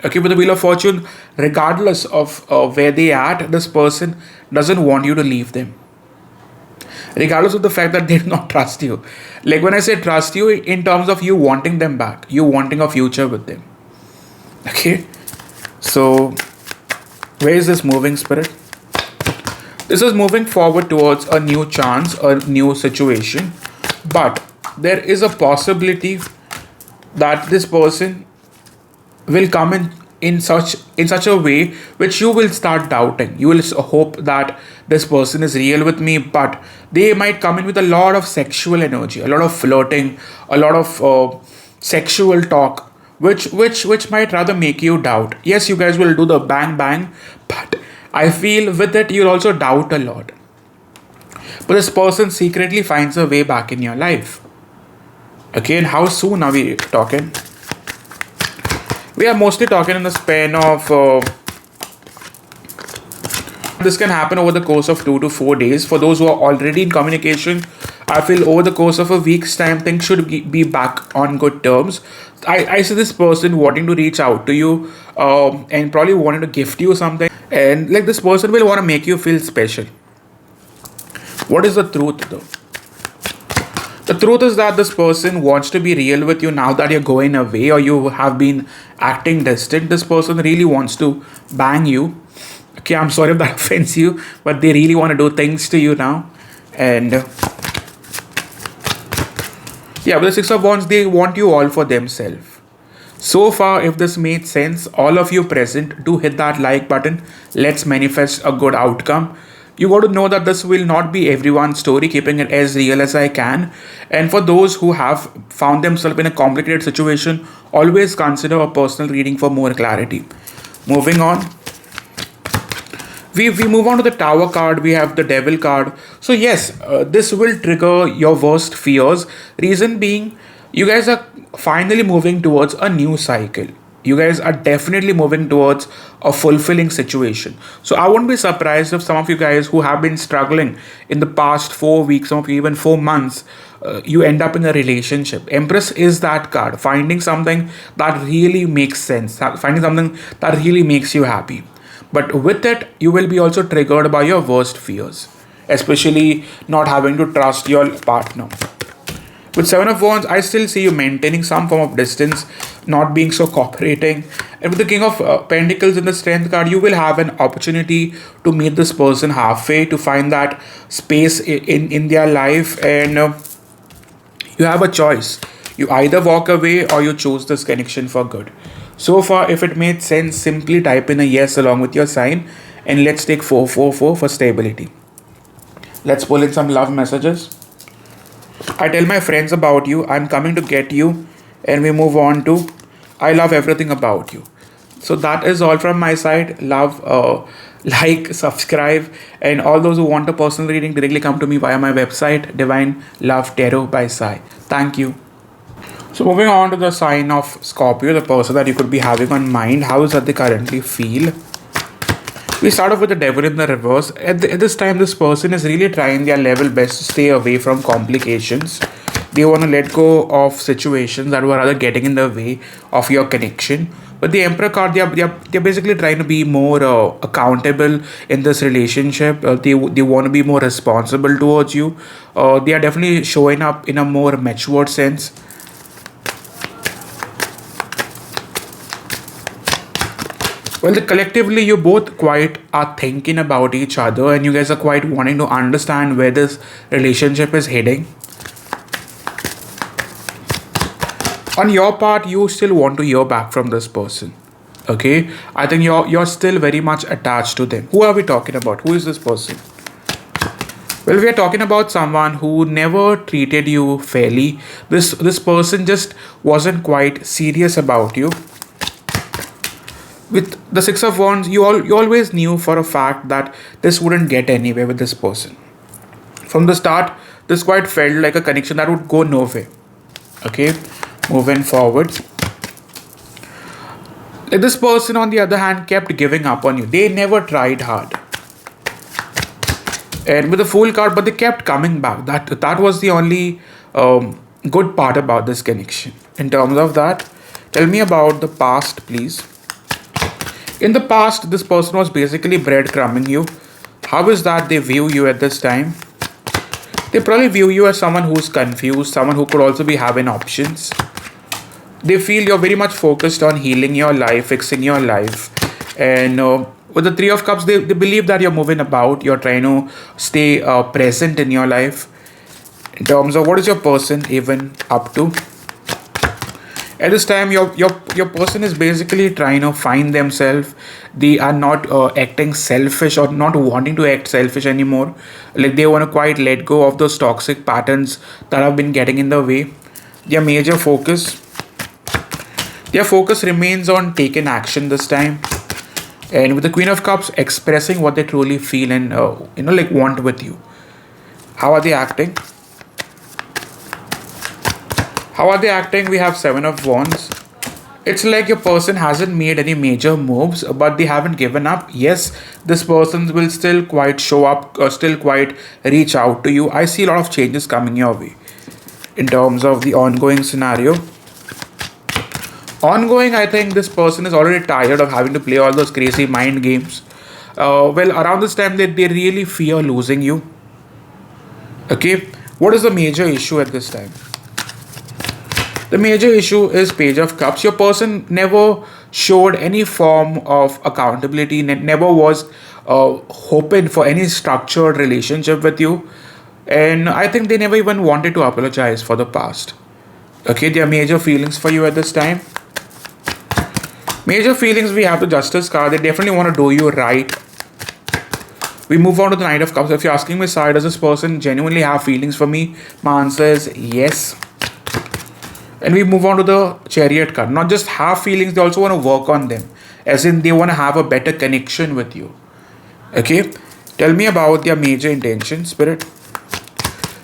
Okay, with the Wheel of Fortune, regardless of where they are at, this person doesn't want you to leave them. Regardless of the fact that they do not trust you. Like when I say trust you, in terms of you wanting them back, you wanting a future with them. Okay, so where is this moving, Spirit? This is moving forward towards a new chance, a new situation, but there is a possibility that this person will come in such a way which you will start doubting. You will hope that this person is real with me, but they might come in with a lot of sexual energy, a lot of flirting, a lot of sexual talk, which might rather make you doubt. Yes, you guys will do the bang bang, but I feel with it you'll also doubt a lot. But this person secretly finds a way back in your life. Okay, and how soon are we talking? We are mostly talking in the span of this can happen over the course of 2 to 4 days. For those who are already in communication, I feel over the course of a week's time, things should be back on good terms. I see this person wanting to reach out to you and probably wanting to gift you something. And like this person will want to make you feel special. What is the truth though? The truth is that this person wants to be real with you now that you're going away or you have been acting distant. This person really wants to bang you. Okay, I'm sorry if that offends you, but they really want to do things to you now. And yeah, with the Six of Wands, they want you all for themselves. So far, if this made sense, all of you present, do hit that like button. Let's manifest a good outcome. You got to know that this will not be everyone's story, keeping it as real as I can. And for those who have found themselves in a complicated situation, always consider a personal reading for more clarity. Moving on. We move on to the Tower card. We have the Devil card. So yes, this will trigger your worst fears. Reason being, you guys are finally moving towards a new cycle. You guys are definitely moving towards a fulfilling situation. So I won't be surprised if some of you guys who have been struggling in the past 4 weeks, some of you even 4 months, you end up in a relationship. Empress is that card. Finding something that really makes sense. Finding something that really makes you happy. But with it, you will be also triggered by your worst fears. Especially not having to trust your partner. With Seven of Wands, I still see you maintaining some form of distance, not being so cooperating. And with the King of Pentacles in the Strength card, you will have an opportunity to meet this person halfway, to find that space in their life. And you have a choice. You either walk away or you choose this connection for good. So far, if it made sense, simply type in a yes along with your sign. And let's take 444 for stability. Let's pull in some love messages. I tell my friends about you, I'm coming to get you, and we move on to I love everything about you. So that is all from my side. Love, like, subscribe, and all those who want a personal reading directly come to me via my website, Divine Love Tarot by Sai. Thank you. So moving on to the sign of Scorpio, the person that you could be having on mind, how is that they currently feel? We start off with the Devil in the reverse. At this time, this person is really trying their level best to stay away from complications. They want to let go of situations that were rather getting in the way of your connection. But the Emperor card, they're basically trying to be more accountable in this relationship. They want to be more responsible towards you. They are definitely showing up in a more matured sense. Well, collectively, you both quite are thinking about each other, and you guys are quite wanting to understand where this relationship is heading. On your part, you still want to hear back from this person. Okay, I think you're still very much attached to them. Who are we talking about? Who is this person? Well, we are talking about someone who never treated you fairly. This person just wasn't quite serious about you. With the Six of Wands, you always knew for a fact that this wouldn't get anywhere with this person. From the start, this quite felt like a connection that would go nowhere. Okay, moving forward. Like this person, on the other hand, kept giving up on you. They never tried hard. And with the Fool card, but they kept coming back. That was the only good part about this connection. In terms of that, tell me about the past, please. In the past, this person was basically breadcrumbing you. How is that they view you at this time? They probably view you as someone who's confused, someone who could also be having options. They feel you're very much focused on healing your life, fixing your life. And with the Three of Cups, they believe that you're moving about, you're trying to stay present in your life. In terms of what is your person even up to? At this time, your person is basically trying to find themselves. They are not acting selfish or not wanting to act selfish anymore. Like they want to quite let go of those toxic patterns that have been getting in the way. Their major focus, their focus remains on taking action this time. And with the Queen of Cups, expressing what they truly feel and like want with you. How are they acting? How are they acting? We have Seven of Wands. It's like your person hasn't made any major moves, but they haven't given up. Yes, this person will still quite show up, still quite reach out to you. I see a lot of changes coming your way. In terms of the ongoing scenario. Ongoing, I think this person is already tired of having to play all those crazy mind games. Well, around this time, they really fear losing you. Okay, what is the major issue at this time? The major issue is Page of Cups. Your person never showed any form of accountability, never was hoping for any structured relationship with you. And I think they never even wanted to apologize for the past. Okay, there are major feelings for you at this time. Major feelings, we have the Justice card. They definitely want to do you right. We move on to the Knight of Cups. If you're asking me, side, does this person genuinely have feelings for me? My answer is yes. And we move on to the Chariot card. Not just have feelings, they also want to work on them. As in, they want to have a better connection with you. Okay? Tell me about their major intention, Spirit.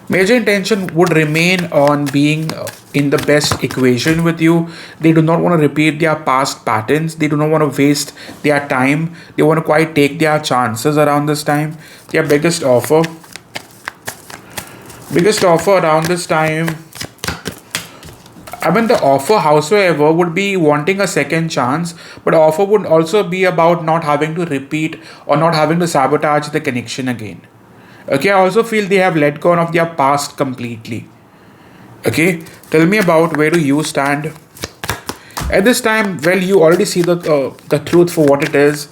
Major intention would remain on being in the best equation with you. They do not want to repeat their past patterns. They do not want to waste their time. They want to quite take their chances around this time. Their biggest offer around this time, I mean, the offer, howsoever, would be wanting a second chance, but offer would also be about not having to repeat or not having to sabotage the connection again. Okay, I also feel they have let go of their past completely. Okay, tell me about where do you stand at this time. Well, you already see the truth for what it is.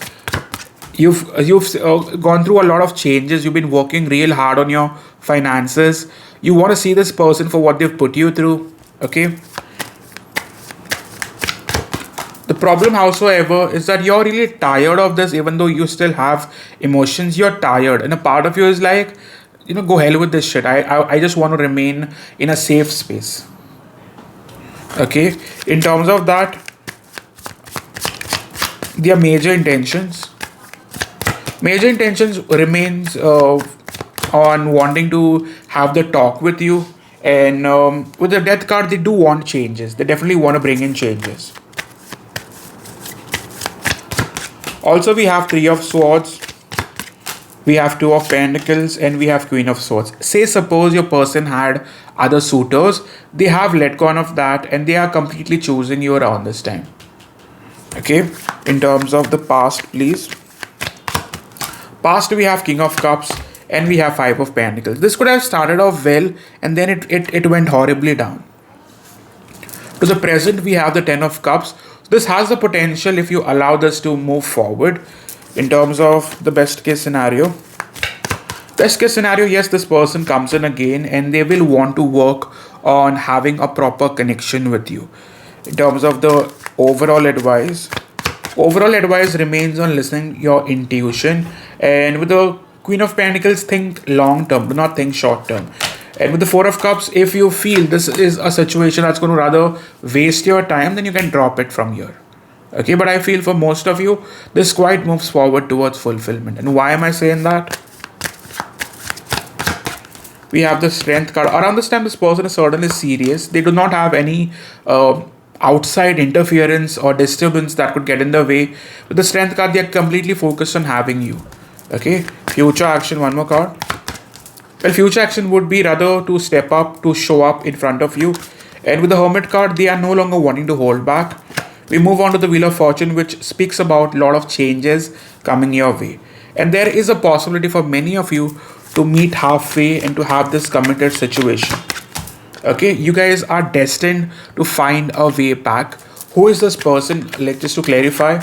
You've gone through a lot of changes. You've been working real hard on your finances. You want to see this person for what they've put you through. Okay. The problem, howsoever, is that you're really tired of this, even though you still have emotions. You're tired, and a part of you is like, go hell with this shit. I just want to remain in a safe space. Okay. In terms of that, their major intentions remains on wanting to have the talk with you. And with the Death card, they do want changes. They definitely want to bring in changes. Also, we have Three of Swords, we have Two of Pentacles, and we have Queen of Swords. Say suppose your person had other suitors, they have let go of that and they are completely choosing you around this time. Okay, in terms of the past, please. Past, we have King of Cups and we have Five of Pentacles. This could have started off well and then it went horribly down. To the present, we have the Ten of Cups. This has the potential, if you allow this to move forward, in terms of the best case scenario. Best case scenario, yes, this person comes in again and they will want to work on having a proper connection with you. In terms of the overall advice remains on listening your intuition. And with the Queen of Pentacles, think long term, do not think short term. And with the Four of Cups, if you feel this is a situation that's going to rather waste your time, then you can drop it from here. Okay, but I feel for most of you, this quite moves forward towards fulfillment. And why am I saying that? We have the Strength card. Around this time, this person is certainly serious. They do not have any outside interference or disturbance that could get in the way. With the Strength card, they are completely focused on having you. Okay. Future action, one more card. Well, future action would be rather to step up, to show up in front of you. And with the Hermit card, they are no longer wanting to hold back. We move on to the Wheel of Fortune, which speaks about a lot of changes coming your way. And there is a possibility for many of you to meet halfway and to have this committed situation. Okay, you guys are destined to find a way back. Who is this person? Like, just to clarify,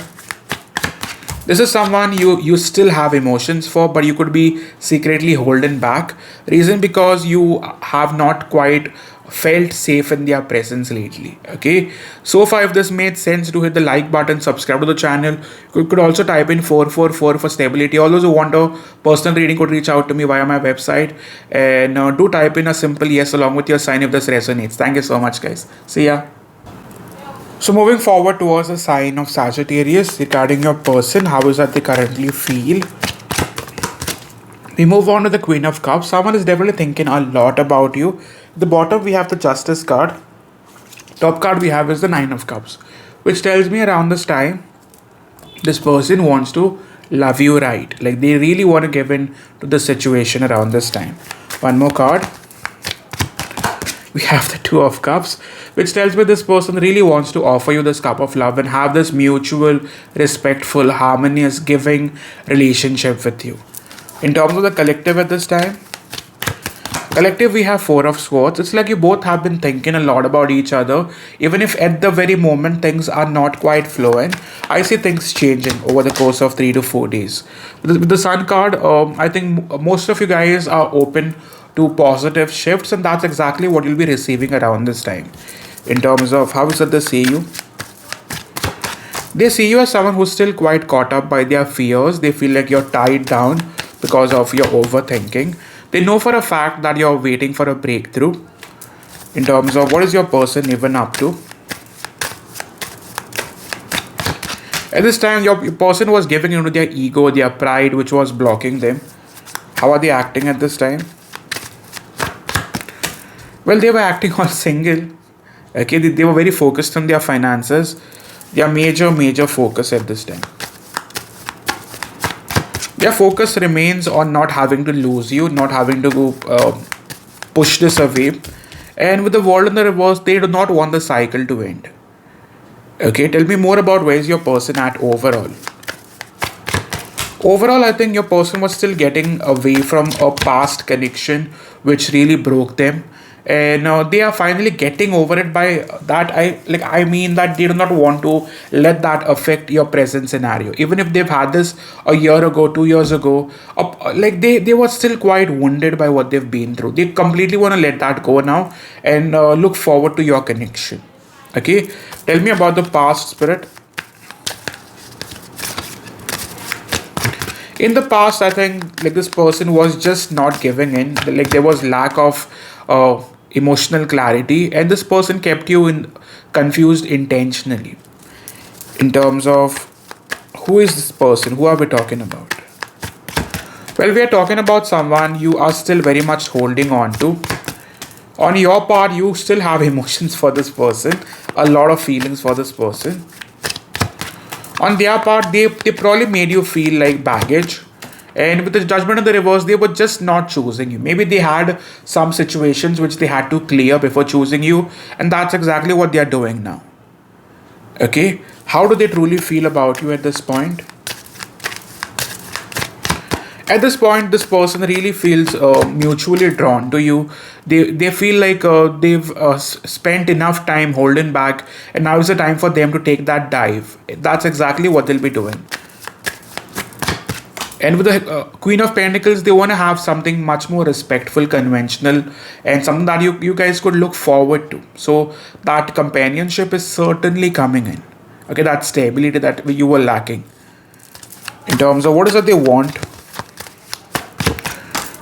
this is someone you still have emotions for, but you could be secretly holding back. Reason because you have not quite felt safe in their presence lately. Okay, so far if this made sense, to hit the like button, subscribe to the channel. You could also type in 444 for stability. All those who want a personal reading could reach out to me via my website, and do type in a simple yes along with your sign if this resonates. Thank you so much, guys. See ya. So moving forward towards the sign of Sagittarius, regarding your person, how is that they currently feel? We move on to the Queen of Cups. Someone is definitely thinking a lot about you. At the bottom we have the Justice card. Top card we have is the Nine of Cups, which tells me around this time this person wants to love you right. Like, they really want to give in to the situation around this time. One more card. We have the Two of Cups, which tells me this person really wants to offer you this cup of love and have this mutual, respectful, harmonious, giving relationship with you. In terms of the collective at this time, collective, we have Four of Swords. It's like you both have been thinking a lot about each other. Even if at the very moment things are not quite flowing, I see things changing over the course of 3 to 4 days. With the Sun card, I think most of you guys are open to positive shifts, and that's exactly what you'll be receiving around this time. In terms of how is it they see you? They see you as someone who's still quite caught up by their fears. They feel like you're tied down because of your overthinking. They know for a fact that you're waiting for a breakthrough. In terms of what is your person even up to? At this time, your person was giving into their ego, their pride, which was blocking them. How are they acting at this time? Well, they were acting all single. Okay, they were very focused on their finances. Their major focus at this time. Their focus remains on not having to lose you, not having to go push this away. And with the world in the reverse, they do not want the cycle to end. Okay, tell me more about where is your person at overall. Overall, I think your person was still getting away from a past connection which really broke them. And they are finally getting over it. By that I mean that they do not want to let that affect your present scenario. Even if they've had this a year ago, 2 years ago, they were still quite wounded by what they've been through. They completely want to let that go now and look forward to your connection. Okay, tell me about the past, spirit. In the past, I think like this person was just not giving in. Like, there was lack of emotional clarity, and this person kept you in confused intentionally. In terms of who is this person, who are we talking about? Well, we are talking about someone you are still very much holding on to. On your part, you still have emotions for this person, a lot of feelings for this person. On their part, they probably made you feel like baggage. And with the Judgment in the reverse, they were just not choosing you. Maybe they had some situations which they had to clear before choosing you. And that's exactly what they are doing now. Okay? How do they truly feel about you at this point? At this point, this person really feels mutually drawn to you. They feel like they've spent enough time holding back, and now is the time for them to take that dive. That's exactly what they'll be doing. And with the Queen of Pentacles, they want to have something much more respectful, conventional, and something that you guys could look forward to. So that companionship is certainly coming in. Okay, that stability that you were lacking. In terms of what is it they want?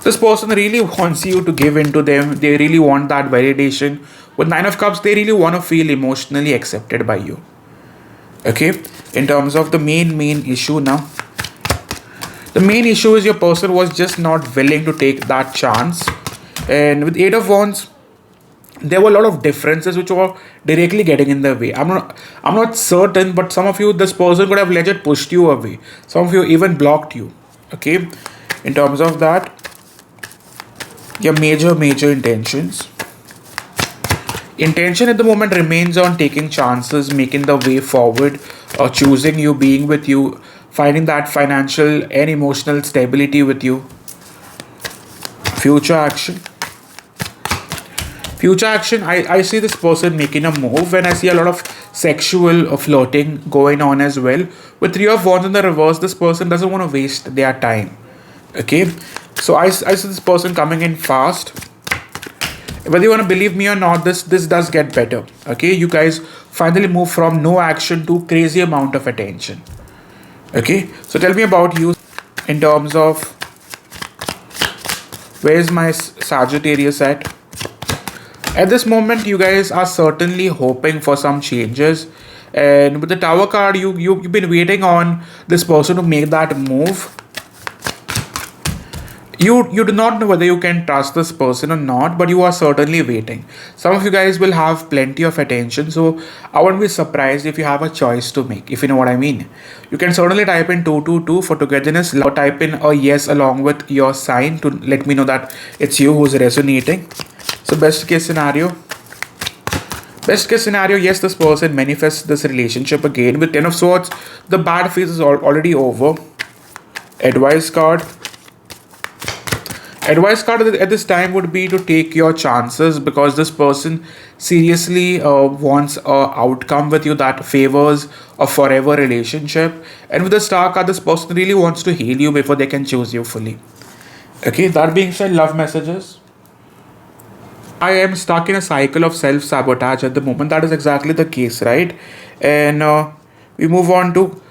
This person really wants you to give in to them. They really want that validation. With Nine of Cups, they really want to feel emotionally accepted by you. Okay, in terms of the main issue now. The main issue is your person was just not willing to take that chance. And with Eight of Wands, there were a lot of differences which were directly getting in the way. I'm not certain, but some of you, this person could have legit pushed you away. Some of you even blocked you. Okay. In terms of that, your major intentions. Intention at the moment remains on taking chances, making the way forward, or choosing you, being with you, finding that financial and emotional stability with you. Future action. Future action, I see this person making a move, and I see a lot of sexual flirting going on as well. With Three of Wands in the reverse, this person doesn't want to waste their time. Okay, so I see this person coming in fast. Whether you want to believe me or not, this does get better. Okay, you guys finally move from no action to crazy amount of attention. Okay, so tell me about you in terms of where is my Sagittarius at? At this moment, you guys are certainly hoping for some changes, and with the Tower card, you've been waiting on this person to make that move. You do not know whether you can trust this person or not, but you are certainly waiting. Some of you guys will have plenty of attention, so I won't be surprised if you have a choice to make, if you know what I mean. You can certainly type in 222 for togetherness, or type in a yes along with your sign to let me know that it's you who's resonating. So best case scenario, yes, this person manifests this relationship again. With Ten of Swords, the bad phase is already over. Advice card. Advice card at this time would be to take your chances, because this person seriously wants a outcome with you that favors a forever relationship. And with the Star card, this person really wants to heal you before they can choose you fully. Okay, that being said, love messages. I am stuck in a cycle of self-sabotage at the moment. That is exactly the case, right? And we move on to,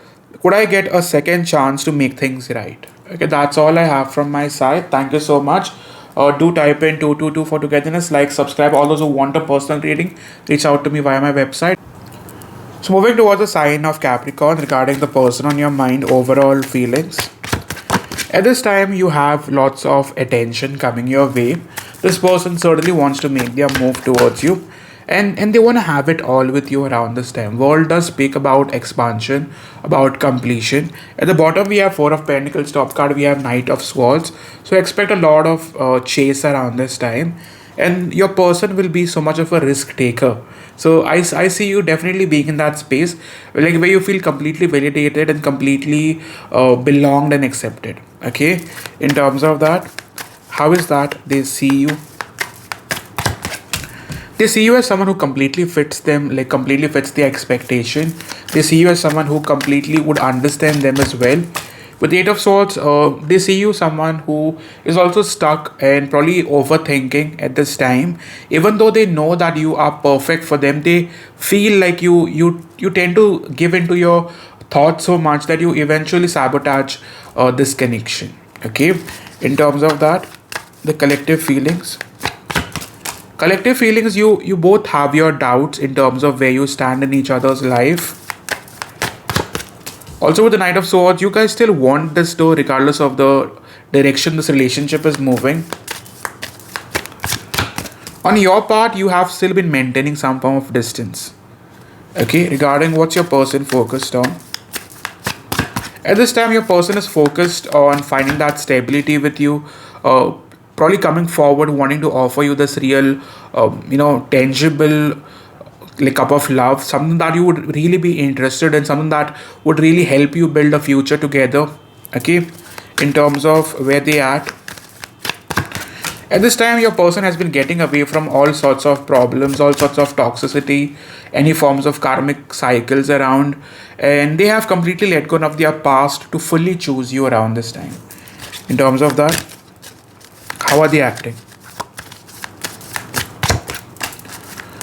could I get a second chance to make things right? Okay, that's all I have from my side. Thank you so much. Do type in 222 for togetherness, like, subscribe. All those who want a personal reading, reach out to me via my website. So moving towards the sign of Capricorn regarding the person on your mind, overall feelings. At this time, you have lots of attention coming your way. This person certainly wants to make their move towards you, and they want to have it all with you around this time. World does speak about expansion, about completion. At the bottom, we have Four of Pentacles. Top card, we have Knight of Swords. So expect a lot of chase around this time, and your person will be so much of a risk taker. So I see you definitely being in that space, like where you feel completely validated and completely belonged and accepted. Okay, in terms of that, how is that they see you? They see you as someone who completely fits them, like completely fits their expectation. They see you as someone who completely would understand them as well. With the Eight of Swords, they see you someone who is also stuck and probably overthinking at this time. Even though they know that you are perfect for them, they feel like you tend to give into your thoughts so much that you eventually sabotage this connection. Okay, in terms of that, the collective feelings. Collective feelings, you both have your doubts in terms of where you stand in each other's life. Also with the Knight of Swords, you guys still want this though, regardless of the direction this relationship is moving. On your part, you have still been maintaining some form of distance. Okay, regarding what's your person focused on. At this time, your person is focused on finding that stability with you, probably coming forward, wanting to offer you this real, tangible, like cup of love, something that you would really be interested in, something that would really help you build a future together. Okay, in terms of where they at this time, your person has been getting away from all sorts of problems, all sorts of toxicity, any forms of karmic cycles around, and they have completely let go of their past to fully choose you around this time. In terms of that, how are they acting?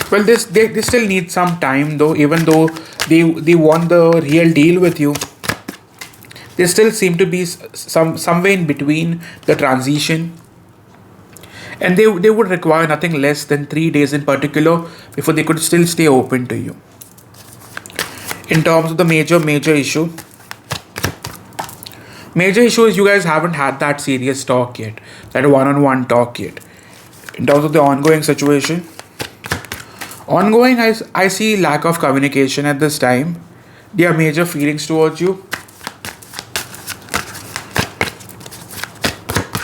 Well, they still need some time though, even though they want the real deal with you. They still seem to be somewhere in between the transition, and they would require nothing less than 3 days in particular before they could still stay open to you. In terms of the major issue is you guys haven't had that serious talk yet, that one-on-one talk yet. In terms of the ongoing situation, ongoing, I see lack of communication at this time. There are major feelings towards you.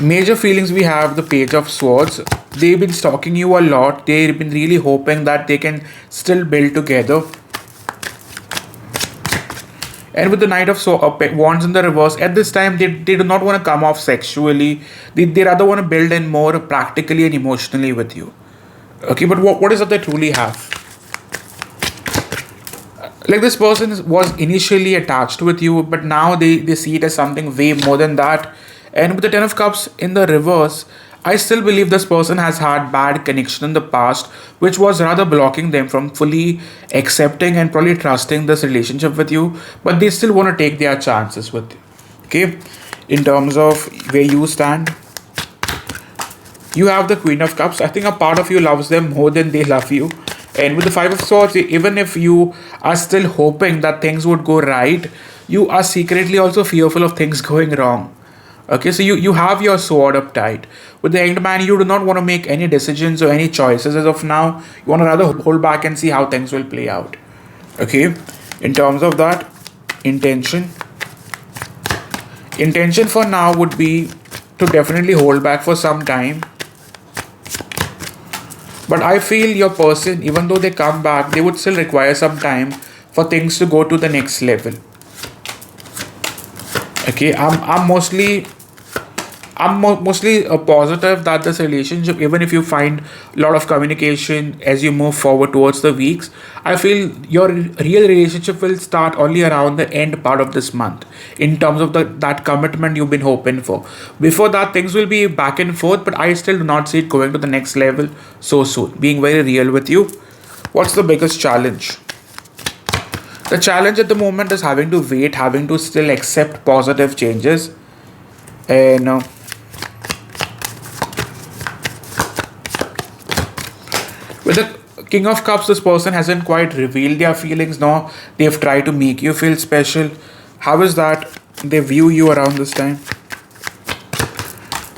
Major feelings, we have the Page of Swords. They've been stalking you a lot. They've been really hoping that they can still build together. And with the Knight of Wands in the reverse, at this time, they do not want to come off sexually. They rather want to build in more practically and emotionally with you. Okay, but what is it they truly have? Like, this person was initially attached with you, but now they see it as something way more than that. And with the Ten of Cups in the reverse, I still believe this person has had bad connection in the past, which was rather blocking them from fully accepting and probably trusting this relationship with you. But they still want to take their chances with you. Okay, in terms of where you stand, you have the Queen of Cups. I think a part of you loves them more than they love you. And with the Five of Swords, even if you are still hoping that things would go right, you are secretly also fearful of things going wrong. Okay, so you have your sword up tight. With the Hanged Man, you do not want to make any decisions or any choices as of now. You want to rather hold back and see how things will play out. Okay, in terms of that, intention for now would be to definitely hold back for some time. But I feel your person, even though they come back, they would still require some time for things to go to the next level. Okay, I'm mostly positive that this relationship, even if you find a lot of communication as you move forward towards the weeks, I feel your real relationship will start only around the end part of this month in terms of that commitment you've been hoping for. Before that, things will be back and forth, but I still do not see it going to the next level so soon. Being very real with you, what's the biggest challenge? The challenge at the moment is having to wait, having to still accept positive changes. And with the King of Cups, this person hasn't quite revealed their feelings. No, they've tried to make you feel special. How is that they view you around this time?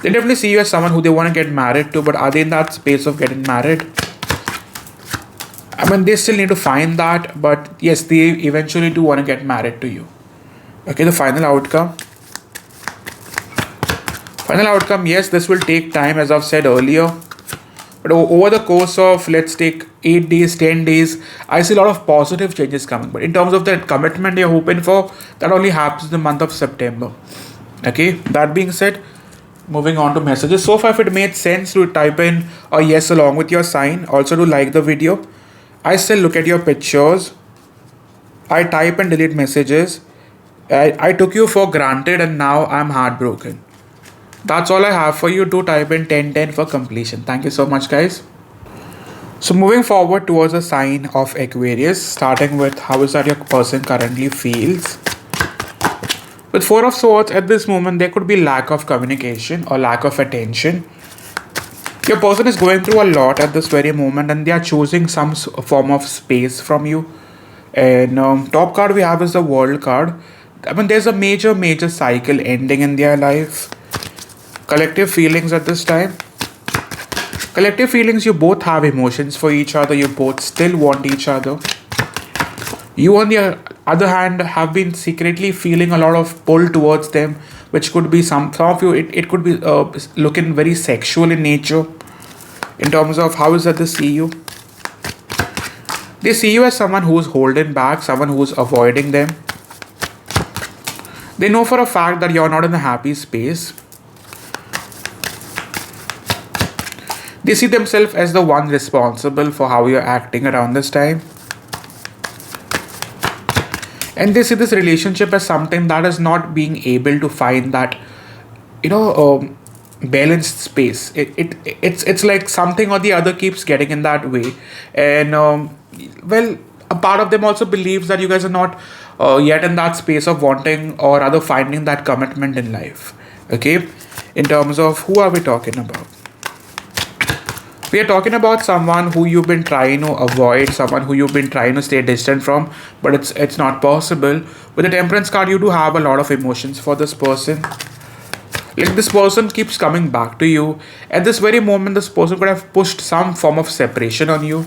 They definitely see you as someone who they want to get married to, but are they in that space of getting married? I mean, they still need to find that, but yes, they eventually do want to get married to you. Okay, the final outcome. Final outcome, yes, this will take time, as I've said earlier. But over the course of, let's take 8 days, 10 days, I see a lot of positive changes coming. But in terms of that commitment you're hoping for, that only happens in the month of September. Okay, that being said, moving on to messages. So far, if it made sense to type in a yes along with your sign, also to like the video. I still look at your pictures. I type and delete messages. I took you for granted and now I'm heartbroken. That's all I have for you. To type in 1010 for completion. Thank you so much, guys. So moving forward towards the sign of Aquarius, starting with how is that your person currently feels. With Four of Swords, at this moment, there could be lack of communication or lack of attention. Your person is going through a lot at this very moment and they are choosing some form of space from you. And top card we have is the World card. I mean, there's a major cycle ending in their life. Collective feelings at this time. Collective feelings, you both have emotions for each other. You both still want each other. You, on the other hand, have been secretly feeling a lot of pull towards them, which could be some of you, it could be looking very sexual in nature. In terms of how is that they see you. They see you as someone who's holding back, someone who's avoiding them. They know for a fact that you're not in a happy space. They see themselves as the one responsible for how you're acting around this time. And they see this relationship as something that is not being able to find that, balanced space. It's like something or the other keeps getting in that way. And, a part of them also believes that you guys are not yet in that space of wanting or rather finding that commitment in life. Okay? In terms of who are we talking about? We are talking about someone who you've been trying to avoid, someone who you've been trying to stay distant from, but it's not possible. With the Temperance card, you do have a lot of emotions for this person. Like this person keeps coming back to you. At this very moment, this person could have pushed some form of separation on you.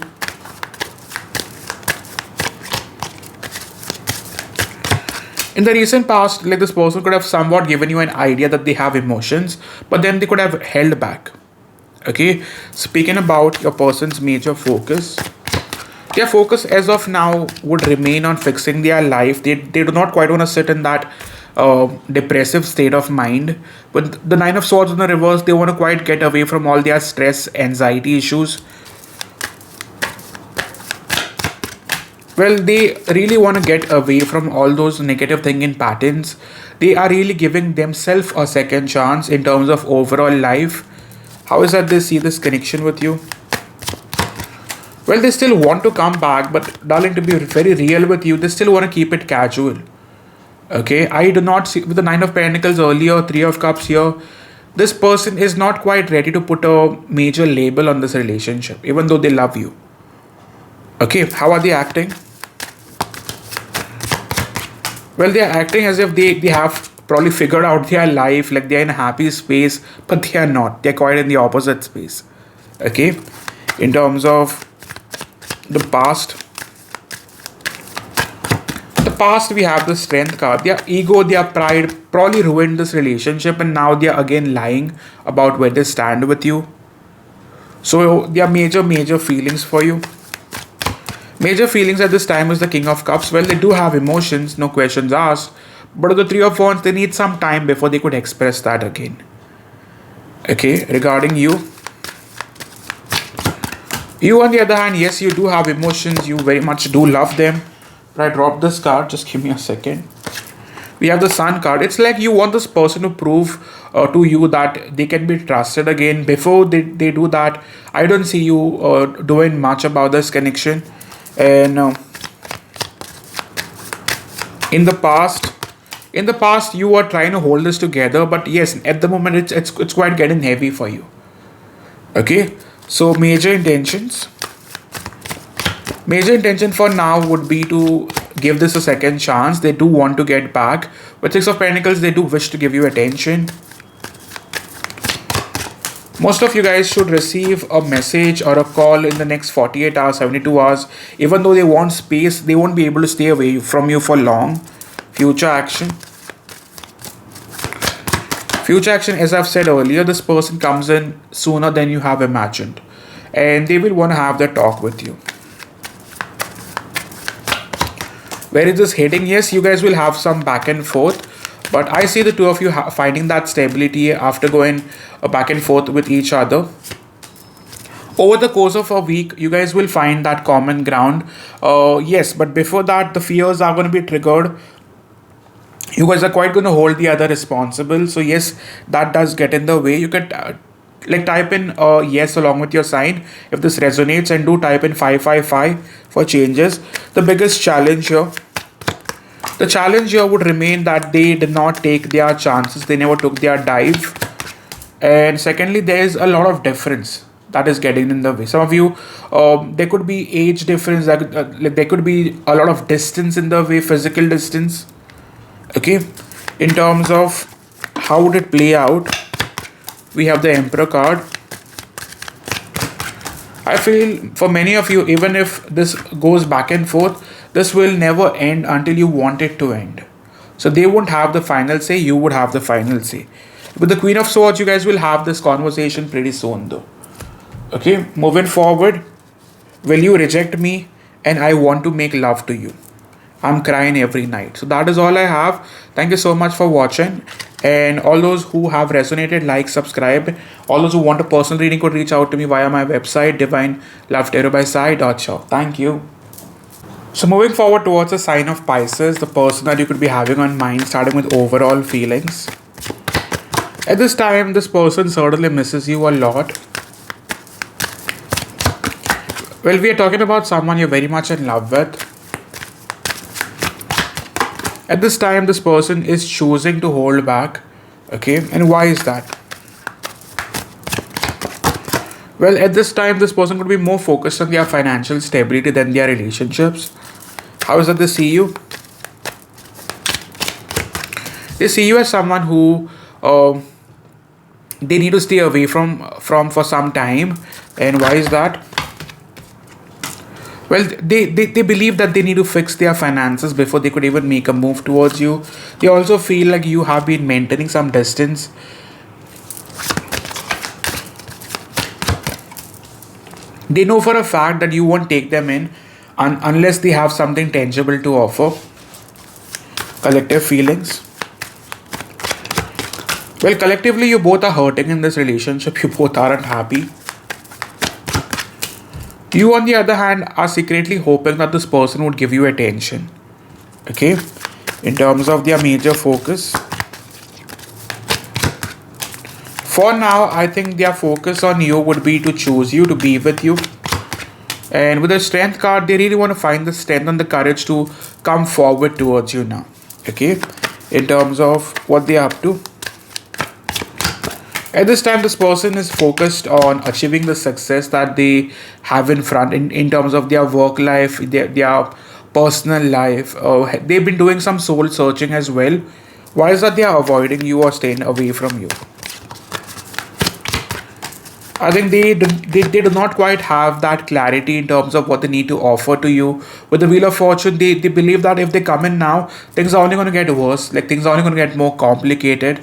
In the recent past, like this person could have somewhat given you an idea that they have emotions, but then they could have held back. Okay, speaking about your person's major focus, their focus as of now would remain on fixing their life. They do not quite want to sit in that depressive state of mind. With the Nine of Swords in the reverse, they want to quite get away from all their stress, anxiety issues. Well, they really want to get away from all those negative thinking patterns. They are really giving themselves a second chance in terms of overall life. How is that they see this connection with you? Well, they still want to come back, but darling, to be very real with you, they still want to keep it casual. Okay, I do not see with the Nine of Pentacles earlier, Three of Cups here. This person is not quite ready to put a major label on this relationship, even though they love you. Okay, how are they acting? Well, they are acting as if they have probably figured out their life, like they are in a happy space, but they are not. They are quite in the opposite space. Okay, in terms of the past, we have the Strength card. Their ego, their pride probably ruined this relationship, and now they are again lying about where they stand with you. So there are major feelings for you. Major feelings at this time is the King of Cups. Well, they do have emotions, no questions asked. But with the Three of Wands, they need some time before they could express that again. Okay, regarding you. You on the other hand, yes, you do have emotions. You very much do love them. But I dropped this card. Just give me a second. We have the Sun card. It's like you want this person to prove to you that they can be trusted again. Before they do that, I don't see you doing much about this connection. And in the past you were trying to hold this together, but yes, at the moment it's quite getting heavy for you. Okay, so major intention for now would be to give this a second chance. They do want to get back. With Six of Pentacles, they do wish to give you attention. Most of you guys should receive a message or a call in the next 48 hours, 72 hours. Even though they want space, they won't be able to stay away from you for long. Future action. Future action, as I've said earlier, this person comes in sooner than you have imagined. And they will want to have that talk with you. Where is this heading? Yes, you guys will have some back and forth. But I see the two of you finding that stability after going back and forth with each other. Over the course of a week, you guys will find that common ground. Yes, but before that, the fears are going to be triggered. You guys are quite going to hold the other responsible. So yes, that does get in the way. You can like type in yes along with your sign if this resonates, and do type in 555 for changes. The biggest challenge here. The challenge here would remain that they did not take their chances. They never took their dive. And secondly, there is a lot of difference that is getting in the way. Some of you, there could be age difference. Like there could be a lot of distance in the way, physical distance. Okay. In terms of how would it play out, we have the Emperor card. I feel for many of you, even if this goes back and forth, this will never end until you want it to end. So they won't have the final say, you would have the final say. With the Queen of Swords, you guys will have this conversation pretty soon though. Okay, moving forward. Will you reject me? And I want to make love to you. I'm crying every night. So that is all I have. Thank you so much for watching. And all those who have resonated, like, subscribe. All those who want a personal reading could reach out to me via my website, divinelovetarotbysai.shop. Thank you. So moving forward towards the sign of Pisces, the person that you could be having on mind, starting with overall feelings. At this time, this person certainly misses you a lot. Well, we are talking about someone you're very much in love with. At this time, this person is choosing to hold back. Okay, and why is that? Well, at this time, this person could be more focused on their financial stability than their relationships. How is that they see you? They see you as someone who they need to stay away from for some time. And why is that? Well, they believe that they need to fix their finances before they could even make a move towards you. They also feel like you have been maintaining some distance. They know for a fact that you won't take them in unless they have something tangible to offer. Collective feelings. Well, collectively, you both are hurting in this relationship. You both aren't happy. You, on the other hand, are secretly hoping that this person would give you attention. Okay? In terms of their major focus. For now, I think their focus on you would be to choose you, to be with you. And with the strength card, they really want to find the strength and the courage to come forward towards you now. Okay? In terms of what they are up to. At this time, this person is focused on achieving the success that they have in front in terms of their work life, their personal life. They've been doing some soul searching as well. Why is that they are avoiding you or staying away from you? I think they do not quite have that clarity in terms of what they need to offer to you. With the Wheel of Fortune, they believe that if they come in now, things are only going to get worse. Like things are only going to get more complicated.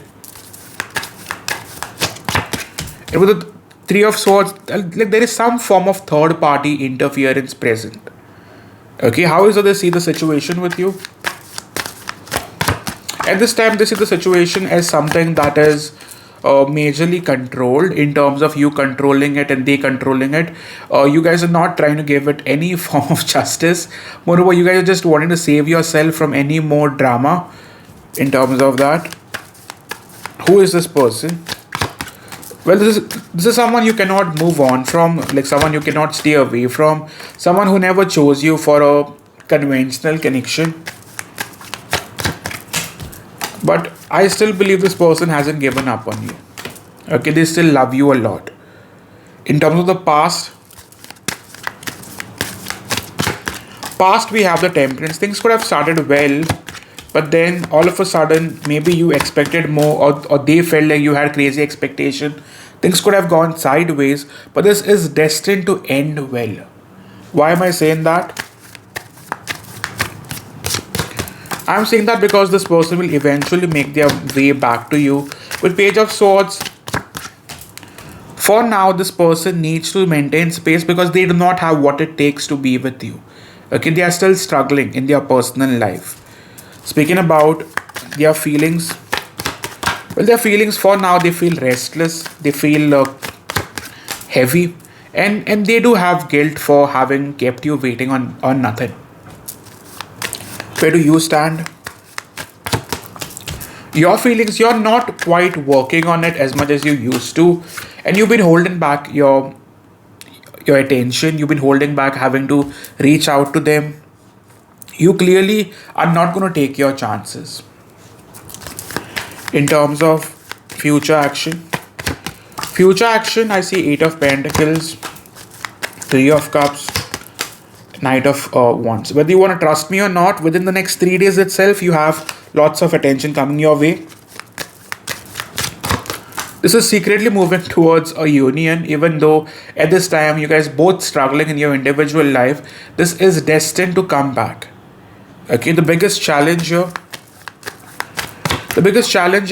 And with the Three of Swords, like there is some form of third party interference present. Okay, how is it they see the situation with you? At this time, they see the situation as something that is majorly controlled in terms of you controlling it and they controlling it. You guys are not trying to give it any form of justice. Moreover, you guys are just wanting to save yourself from any more drama in terms of that. Who is this person? Well, this is someone you cannot move on from, like someone you cannot stay away from, someone who never chose you for a conventional connection. But I still believe this person hasn't given up on you. Okay, they still love you a lot. In terms of the past, we have the Temperance. Things could have started well, but then all of a sudden, maybe you expected more, or they felt like you had crazy expectation. Things could have gone sideways, but this is destined to end well. Why am I saying that? I'm saying that because this person will eventually make their way back to you. With Page of Swords, for now, this person needs to maintain space because they do not have what it takes to be with you. Okay, they are still struggling in their personal life. Speaking about their feelings, well, their feelings for now, they feel restless, they feel heavy, and they do have guilt for having kept you waiting on nothing. Where do you stand? Your feelings, you're not quite working on it as much as you used to, and you've been holding back your attention, you've been holding back having to reach out to them. You clearly are not going to take your chances. In terms of future action, I see 8 of Pentacles, 3 of Cups, Knight of Wands. Whether you want to trust me or not, within the next 3 days itself, you have lots of attention coming your way. This is secretly moving towards a union, even though at this time you guys both struggling in your individual life. This is destined to come back. Okay, the biggest challenge here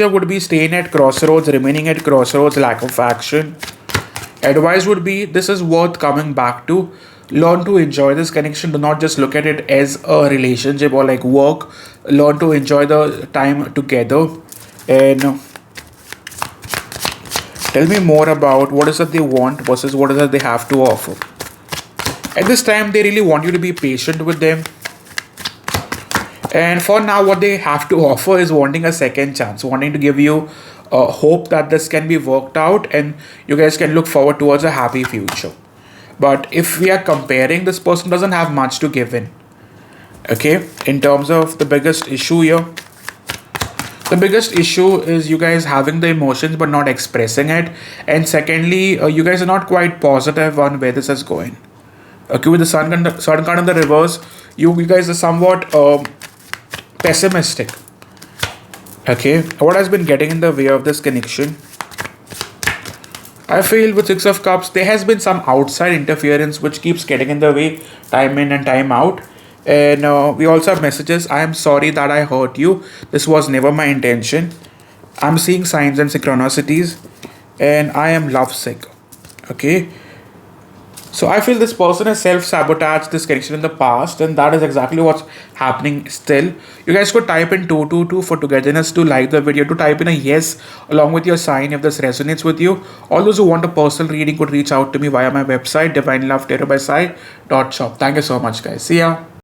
would be staying at crossroads, remaining at crossroads, lack of action. Advice would be this is worth coming back to. Learn to enjoy this connection. Do not just look at it as a relationship or like work. Learn to enjoy the time together. And tell me more about what is that they want versus what is that they have to offer. At this time, they really want you to be patient with them. And for now, what they have to offer is wanting a second chance, wanting to give you hope that this can be worked out and you guys can look forward towards a happy future. But if we are comparing, this person doesn't have much to give in. Okay, in terms of the biggest issue here, the biggest issue is you guys having the emotions but not expressing it. And secondly, you guys are not quite positive on where this is going. Okay, with the sun card in the reverse, you guys are somewhat pessimistic. Okay, what has been getting in the way of this connection? I feel with Six of Cups, there has been some outside interference which keeps getting in the way, time in and time out. And we also have messages. I am sorry that I hurt you. This was never my intention. I'm seeing signs and synchronicities, and I am lovesick. Okay, so I feel this person has self-sabotaged this connection in the past, and that is exactly what's happening still. You guys could type in 222 for togetherness to like the video, to type in a yes along with your sign if this resonates with you. All those who want a personal reading could reach out to me via my website, divinelovetarotbysai.shop. Thank you so much, guys. See ya.